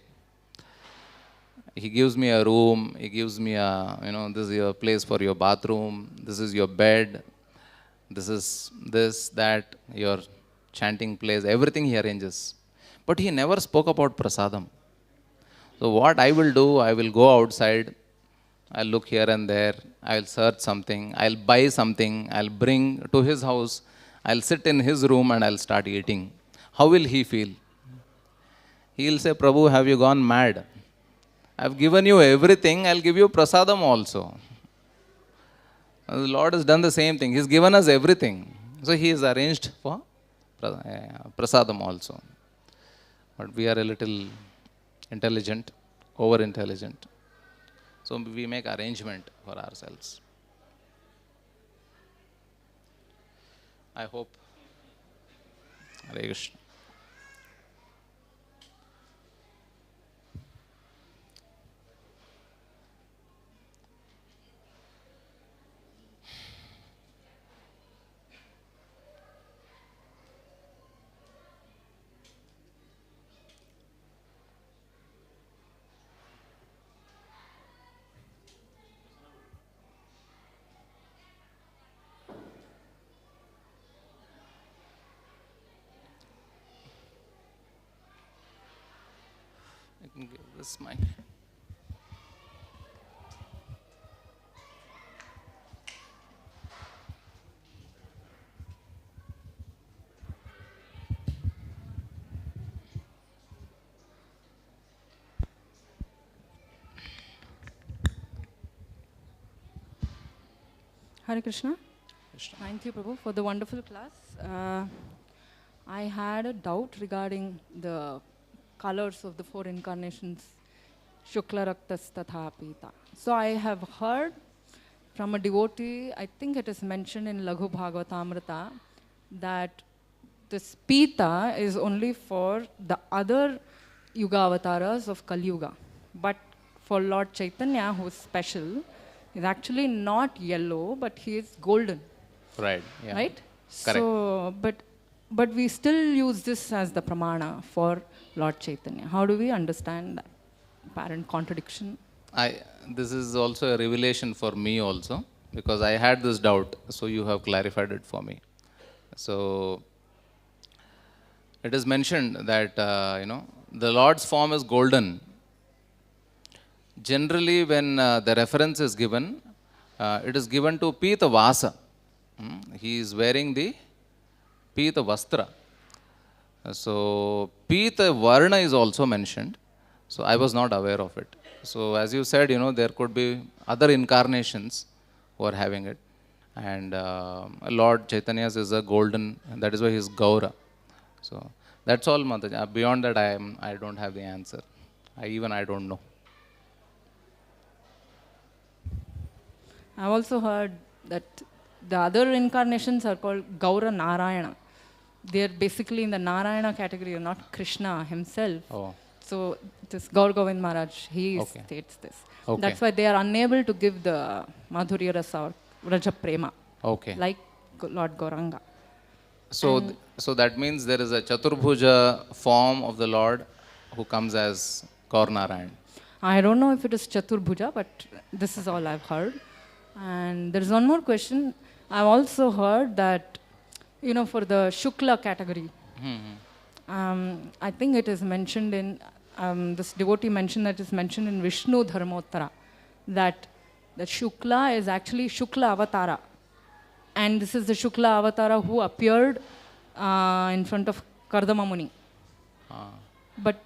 He gives me a room, he gives me this is your place for your bathroom, this is your bed, this is this, that, your chanting place, everything he arranges. But he never spoke about prasadam. So what I will do, I will go outside, I'll look here and there, I'll search something, I'll buy something, I'll bring to his house, I'll sit in his room and I'll start eating. How will he feel? He'll say, Prabhu, have you gone mad? I've given you everything, I'll give you prasadam also. The Lord has done the same thing. He's given us everything. So he is arranged for prasadam also. But we are a little intelligent, over-intelligent. So we make arrangement for ourselves. I hope. Hare Krishna. I can give this mic. Hare Krishna. Krishna. Thank you, Prabhu, for the wonderful class. I had a doubt regarding the colors of the 4 incarnations, Shukla Raktas Tatha Pita. So I have heard from a devotee, I think it is mentioned in Laghu Bhagavatamrita, that this Pita is only for the other Yuga avatars of Kali Yuga. But for Lord Chaitanya, who is special, is actually not yellow, but he is golden. Right. Yeah. Right? Correct. So, but we still use this as the pramana for Lord Chaitanya. How do we understand that apparent contradiction? This is also a revelation for me also, because I had this doubt. So you have clarified it for me. So it is mentioned that the Lord's form is golden. Generally, when the reference is given, it is given to Pita Vasa. He is wearing the Pita Vastra. So Pita Varna is also mentioned. So I was not aware of it. So as you said, there could be other incarnations who are having it. And Lord Chaitanya's is a golden, and that is why he is Gaura. So that's all, Mataji. Beyond that, I don't have the answer. I don't know. I've also heard that the other incarnations are called Gaura Narayana. They are basically in the Narayana category, not Krishna himself. Oh. So this Gaur Govind Maharaj, he Okay. states this. Okay. That's why they are unable to give the Madhurya Rasa or Raja Prema, Okay. like Lord Gauranga. So that means there is a Chaturbhuja form of the Lord who comes as Gaur Narayan. I don't know if it is Chaturbhuja, but this is all I've heard. And there's one more question. I've also heard that, for the Shukla category, I think it is mentioned in, this devotee mentioned that it's mentioned in Vishnu Dharmottara, that Shukla is actually Shukla Avatara. And this is the Shukla Avatara who appeared in front of Kardama Muni. But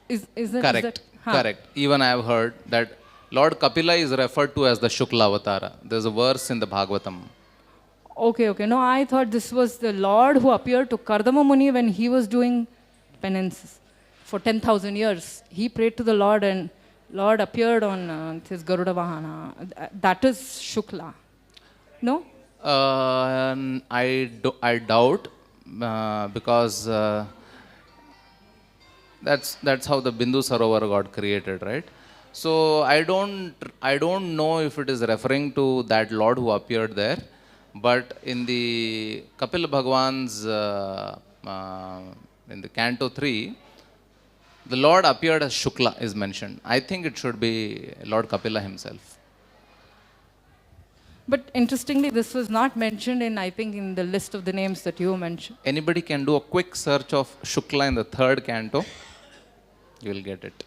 is it? Correct. Correct. Even I have heard that Lord Kapila is referred to as the Shukla Avatara. There's a verse in the Bhagavatam. Okay. No, I thought this was the Lord who appeared to Kardama Muni when he was doing penances for 10,000 years. He prayed to the Lord and Lord appeared on his Garuda Vahana. That is Shukla. No? I doubt, because that's how the Bindu Sarovar got created, right? So I don't know if it is referring to that Lord who appeared there, but in the Kapila Bhagwan's in the Canto 3, the Lord appeared as Shukla is mentioned. I think it should be Lord Kapila himself. But interestingly, this was not mentioned in the list of the names that you mentioned. Anybody can do a quick search of Shukla in the 3rd canto. You will get it.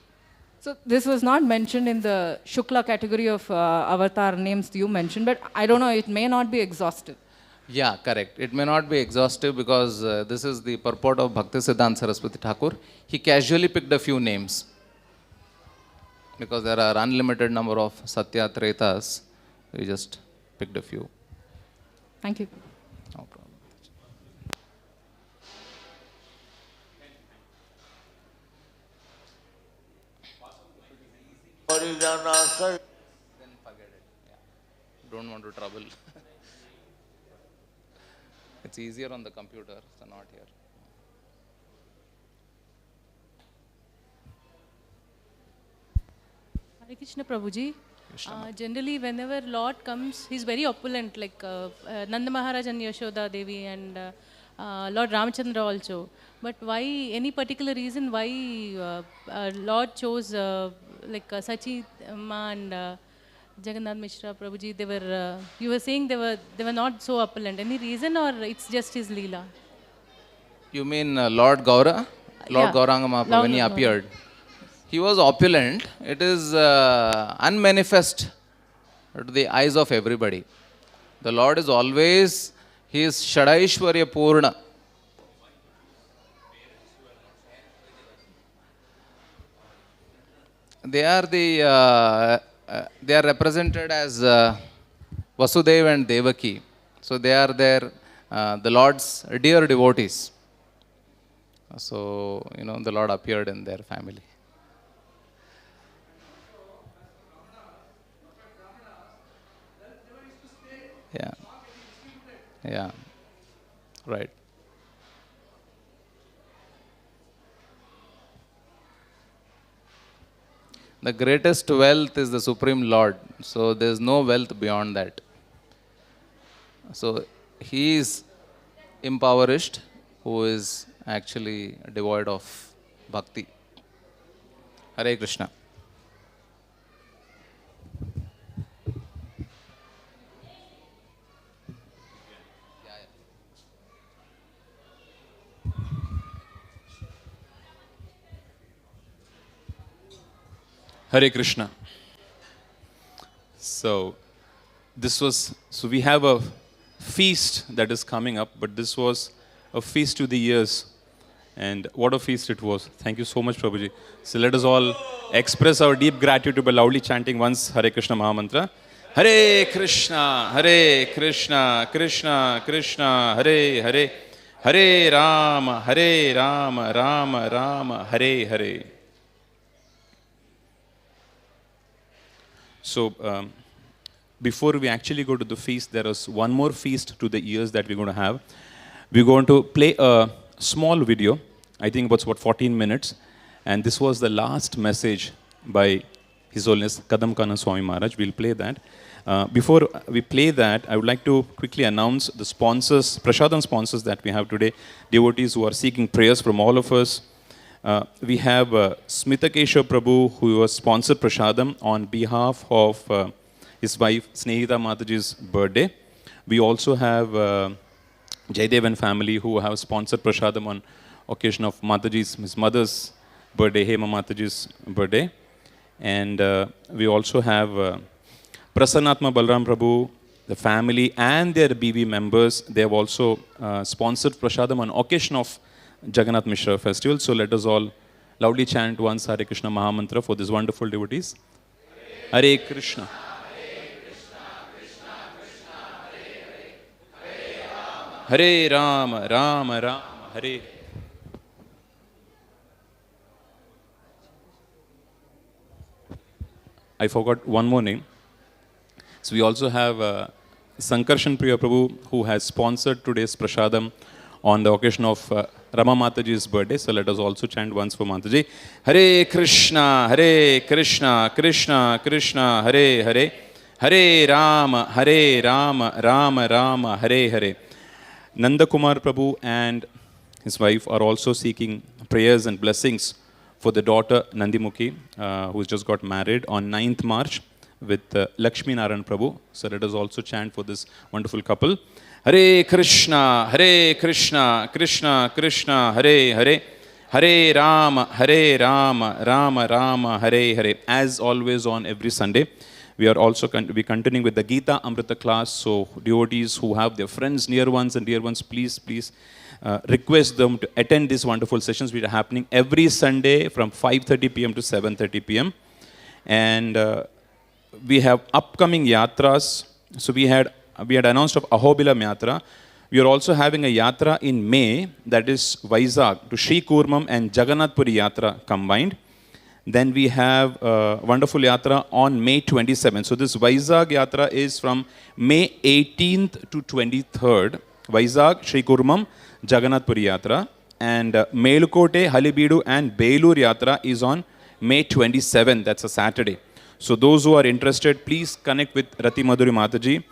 So this was not mentioned in the Shukla category of avatar names you mentioned, but I don't know, it may not be exhaustive. Yeah, correct. It may not be exhaustive because this is the purport of Bhaktisiddhanta Saraswati Thakur. He casually picked a few names because there are unlimited number of Satya Tretas. We just picked a few. Thank you. No problem. Then forget it. Yeah. Don't want to trouble. It's easier on the computer, so not here. Hare Krishna Prabhuji. Generally, whenever Lord comes, he's very opulent, like Nanda Maharaj and Yashoda Devi and Lord Ramchandra also. But why, any particular reason why Lord chose Sachi Ma and Jagannath Mishra Prabhuji, they were, you were saying they were not so opulent. Any reason or it's just his Leela? You mean Lord Gaura? Lord Yeah. Gauranga Mahaprabhu, when he Lord Gauranga. appeared. He was opulent. It is unmanifest to the eyes of everybody. The Lord is always, he is Shadaishwarya Purna. They are represented as Vasudeva and Devaki. So they are the Lord's dear devotees. So, the Lord appeared in their family. Yeah. Yeah. Right. The greatest wealth is the Supreme Lord. So there is no wealth beyond that. So he is impoverished who is actually devoid of bhakti. Hare Krishna. Hare Krishna. So we have a feast that is coming up, but this was a feast to the ears. And what a feast it was. Thank you so much, Prabhuji. So let us all express our deep gratitude by loudly chanting once Hare Krishna Mahamantra. Hare Krishna, Hare Krishna, Krishna Krishna, Hare Hare, Hare Rama, Hare Rama, Rama Rama, Hare Hare. So, before we actually go to the feast, there is one more feast to the ears that we're going to have. We're going to play a small video, I think about 14 minutes, and this was the last message by His Holiness Kadam Kanna Swami Maharaj. We'll play that. Before we play that, I would like to quickly announce the sponsors, Prasadam sponsors that we have today, devotees who are seeking prayers from all of us. We have Smita Keshav Prabhu, who was sponsored Prasadam on behalf of his wife Snehita Mataji's birthday. We also have Jaydev and family who have sponsored Prasadam on occasion of his mother's birthday, Hema Mataji's birthday. And we also have Prasannatma Balram Prabhu, the family and their BV members. They have also sponsored Prasadam on occasion of Jagannath Mishra Festival. So let us all loudly chant once Hare Krishna Mahamantra for these wonderful devotees. Hare Krishna. Hare Rama, Rama Rama, Hare. I forgot one more name. So we also have Sankarshan Priya Prabhu, who has sponsored today's Prasadam on the occasion of Rama Mataji's birthday. So let us also chant once for Mataji. Hare Krishna, Hare Krishna, Krishna Krishna, Hare Hare, Hare Rama, Rama Rama, Hare Hare. Nanda Kumar Prabhu and his wife are also seeking prayers and blessings for the daughter Nandimukhi, who's just got married on 9th March with Lakshmi Narayan Prabhu. So let us also chant for this wonderful couple. Hare Krishna, Krishna Krishna, Hare Hare, Hare Rama, Rama Rama, Hare Hare. As always on every Sunday, we are also continuing with the Gita Amrita class. So devotees who have their friends, near ones and dear ones, please request them to attend these wonderful sessions which are happening every Sunday from 5:30 p.m. to 7:30 p.m. And we have upcoming yatras. So we had announced of Ahobilam Yatra. We are also having a yatra in May, that is Vizag to Sri Kurmam and Jagannath Puri Yatra combined. Then we have a wonderful yatra on May 27th. So this Vizag yatra is from May 18th to 23rd. Vizag, Sri Kurmam, Jagannath Puri Yatra. And Melukote, Halibidu and Belur Yatra is on May 27th. That's a Saturday. So those who are interested, please connect with Rati Madhuri Mataji.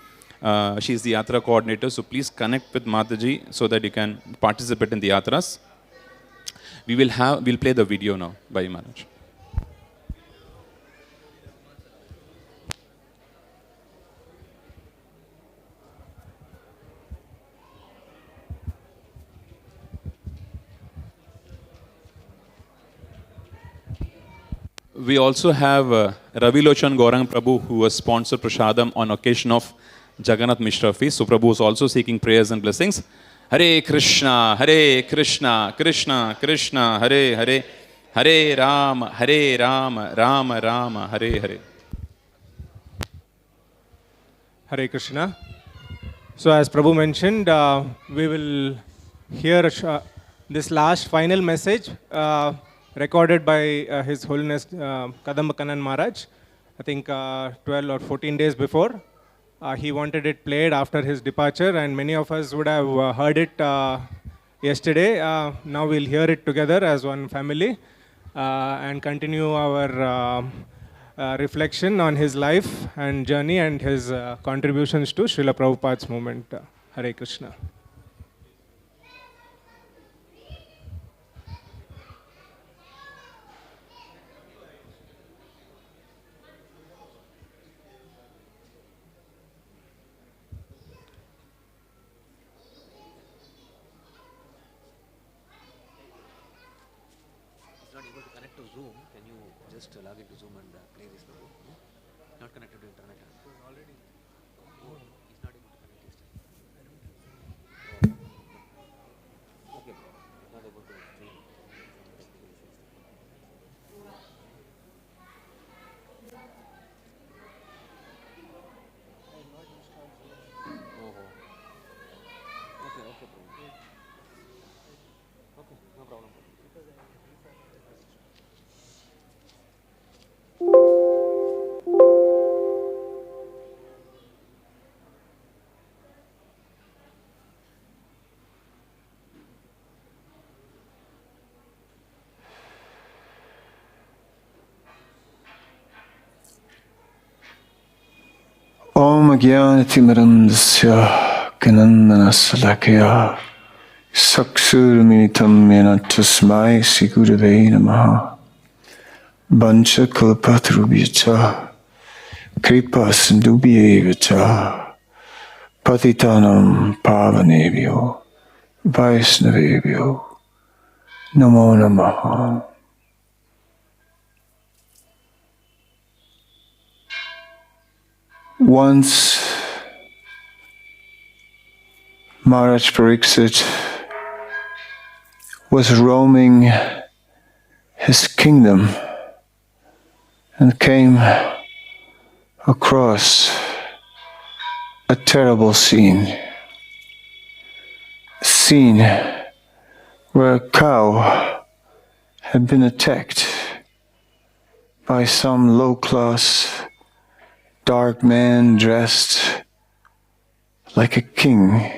She is the yatra coordinator. So please connect with Mataji so that you can participate in the yatras. We'll play the video now by Maharaj. We also have Ravi Lochan Gaurang Prabhu, who was sponsored Prasadam on occasion of Jagannath Mishra Feast. So Prabhu is also seeking prayers and blessings. Hare Krishna, Krishna Krishna, Hare Hare, Hare Rama, Rama Rama, Hare Hare. Hare Krishna. So as Prabhu mentioned, we will hear this last final message recorded by His Holiness Kadamba Kannan Maharaj, I think 12 or 14 days before. He wanted it played after his departure, and many of us would have heard it yesterday. Now we'll hear it together as one family and continue our reflection on his life and journey and his contributions to Srila Prabhupada's movement. Hare Krishna. Not able to connect to Zoom. Can you just log into Zoom and play this? Not connected to internet. He's not able to connect this time. Okay, not able to stream. Okay, okay, no problem. Om Jnanatimirandasya Ganananasalakaya Saksurminitam Yena Tasmai Sigurave Namaha Bancha Kalpatrubhyacha Kripa Sindubhyevacha Patitanam Pavanebhyo Vaisnavebhyo Namo Namaha. Once Maharaj Pariksit was roaming his kingdom and came across a terrible scene. A scene where a cow had been attacked by some low-class dark man dressed like a king,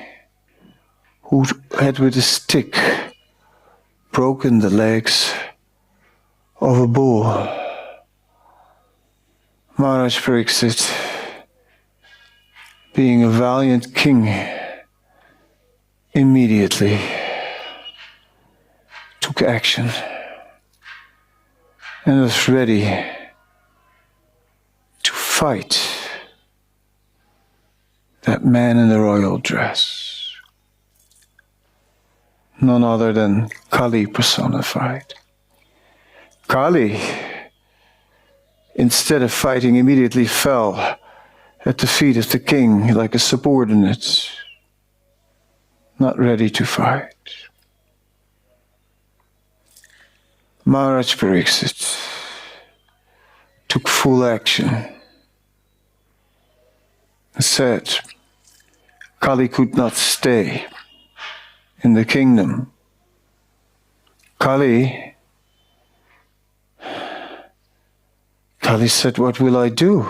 who had with a stick broken the legs of a bull. Maharaj Pariksit, being a valiant king, immediately took action and was ready to fight that man in the royal dress. None other than Kali personified. Kali, instead of fighting, immediately fell at the feet of the king like a subordinate, not ready to fight. Maharaj Pariksit took full action and said Kali could not stay in the kingdom. Kali said, "What will I do?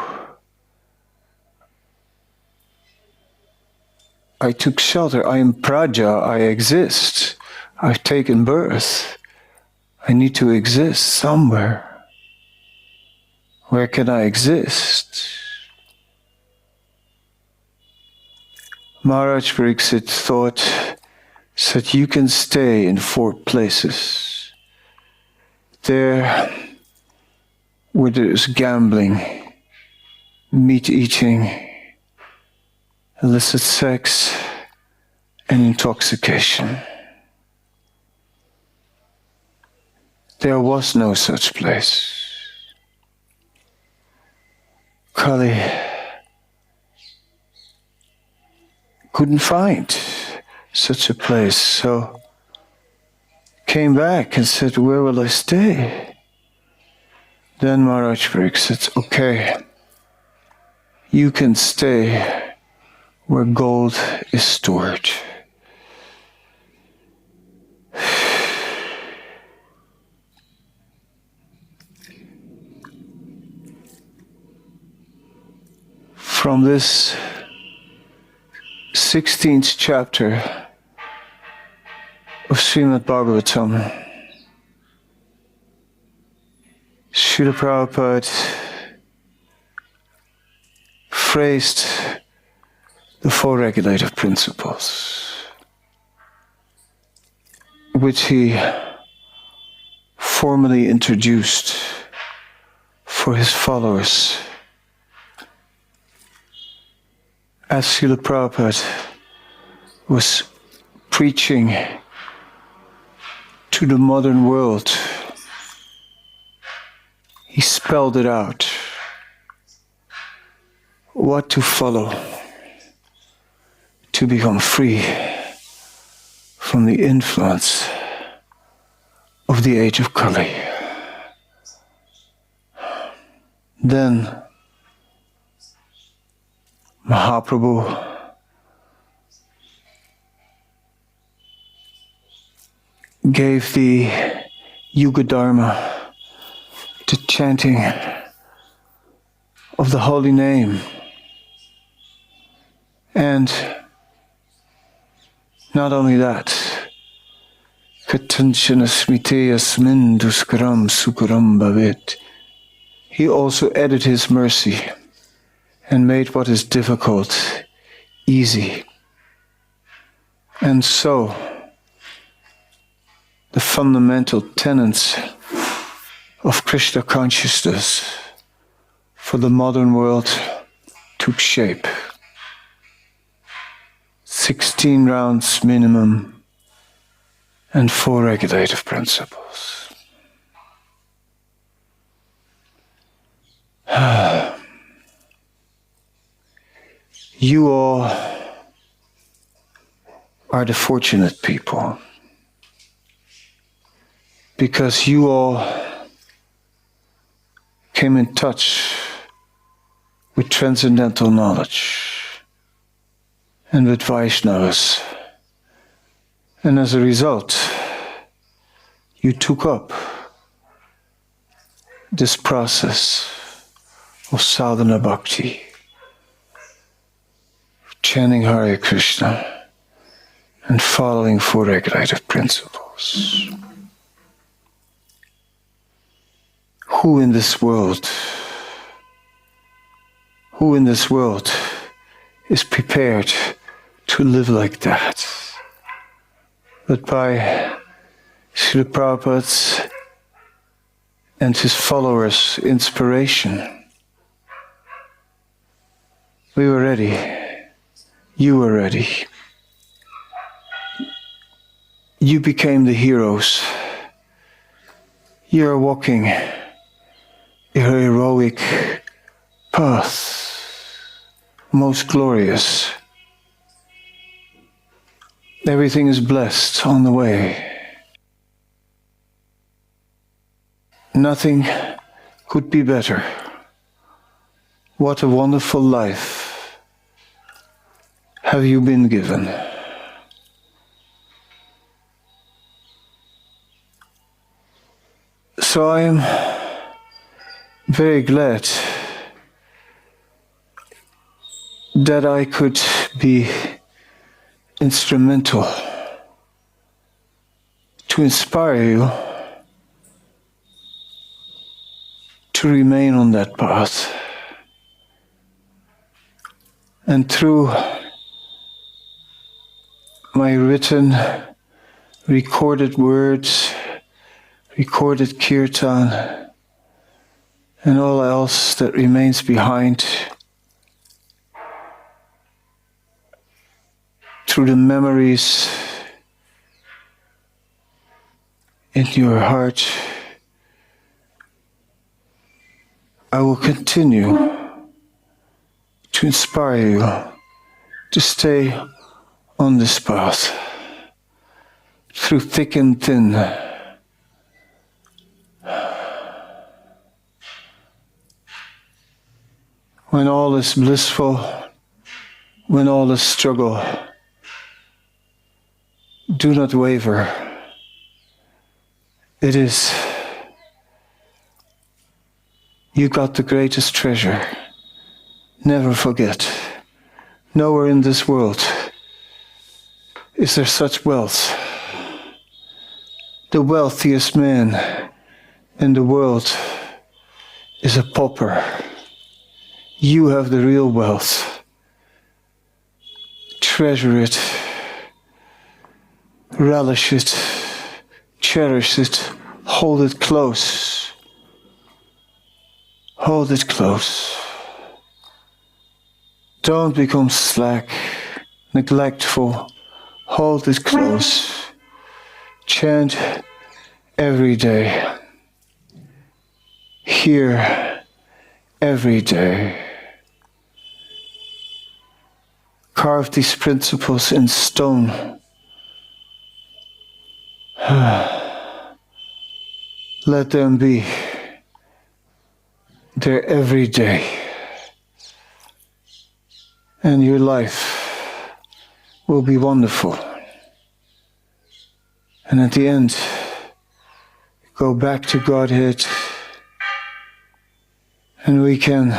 I took shelter. I am Praja. I exist. I've taken birth. I need to exist somewhere. Where can I exist?" Maharaj Pariksit said, "You can stay in 4 places. There where there is gambling, meat eating, illicit sex, and intoxication. There was no such place. Kali couldn't find such a place, so came back and said, where will I stay? Then Maharaj Pariksit said, okay, you can stay where gold is stored. From this 16th chapter of Srimad Bhagavatam, Srila Prabhupada praised the four regulative principles, which he formally introduced for his followers. As Srila Prabhupada was preaching to the modern world, he spelled it out, what to follow to become free from the influence of the age of Kali. Then Mahaprabhu gave the Yuga Dharma to chanting of the holy name. And not only that, Katanchana smite yasmin duskaram sukaram bhavet. He also added his mercy and made what is difficult easy. And so, the fundamental tenets of Krishna consciousness for the modern world took shape. 16 rounds minimum and 4 regulative principles. You all are the fortunate people, because you all came in touch with transcendental knowledge and with Vaishnavas. And as a result, you took up this process of sadhana bhakti, chanting Hare Krishna and following 4 regulative principles. Who in this world is prepared to live like that? But by Srila Prabhupada's and his followers' inspiration, we were ready. You were ready. You became the heroes. You are walking a heroic path, most glorious. Everything is blessed on the way. Nothing could be better. What a wonderful life have you been given. So I am very glad that I could be instrumental to inspire you to remain on that path. And through my written, recorded words, recorded kirtan, and all else that remains behind, through the memories in your heart, I will continue to inspire you to stay on this path through thick and thin. When all is blissful, when all is struggle, do not waver. It is, you got the greatest treasure. Never forget. Nowhere in this world is there such wealth. The wealthiest man in the world is a pauper. You have the real wealth. Treasure it. Relish it. Cherish it. Hold it close. Hold it close. Don't become slack, neglectful. Hold it close. Chant every day. Hear every day. Carve these principles in stone. Let them be there every day. And your life will be wonderful. And at the end, go back to Godhead, and we can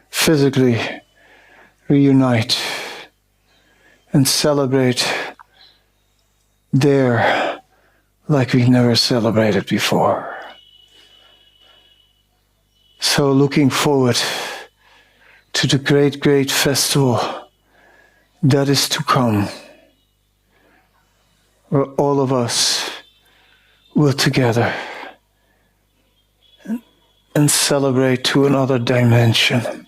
physically reunite and celebrate there like we've never celebrated before. So looking forward to the great, great festival that is to come, where all of us will together and celebrate to another dimension,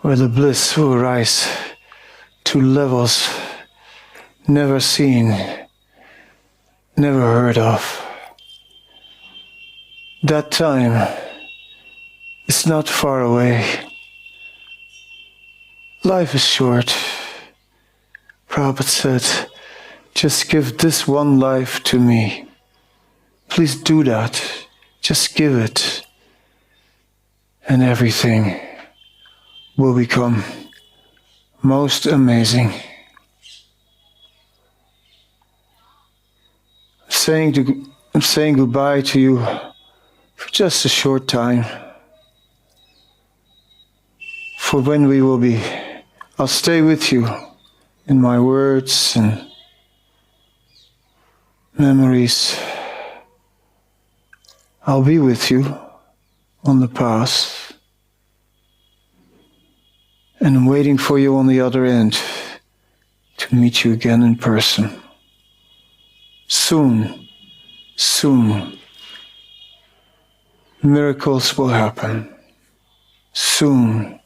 where the bliss will rise to levels never seen, never heard of. That time is not far away. Life is short. Prabhupada said, just give this one life to me. Please do that. Just give it. And everything will become most amazing. I'm saying goodbye to you for just a short time. For when we will be, I'll stay with you in my words and memories. I'll be with you on the path, and I'm waiting for you on the other end to meet you again in person. Soon, soon, miracles will happen. Soon,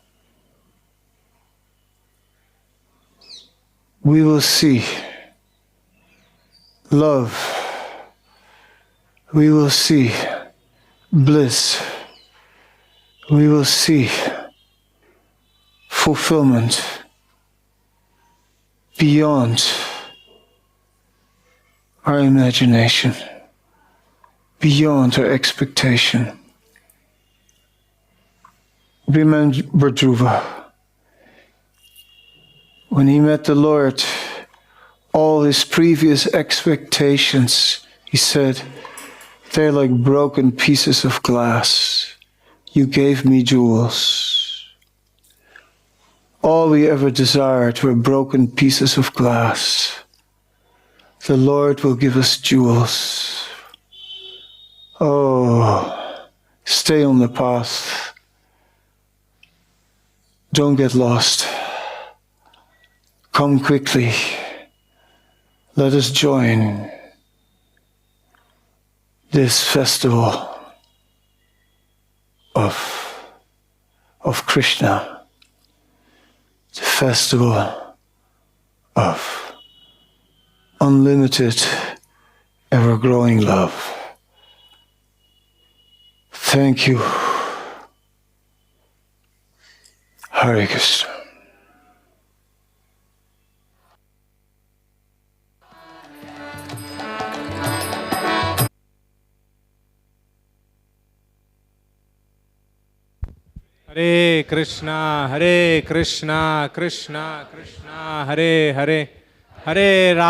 we will see love. We will see bliss. We will see fulfillment beyond our imagination, beyond our expectation. Remember Dhruva, when he met the Lord, all his previous expectations, he said, they're like broken pieces of glass. You gave me jewels. All we ever desired were broken pieces of glass. The Lord will give us jewels. Oh, stay on the path. Don't get lost. Come quickly. Let us join this festival of Krishna, the festival of unlimited, ever-growing love. Thank you. Hare Krishna. Hare Krishna, Krishna Krishna, Hare Hare, Hare Rama.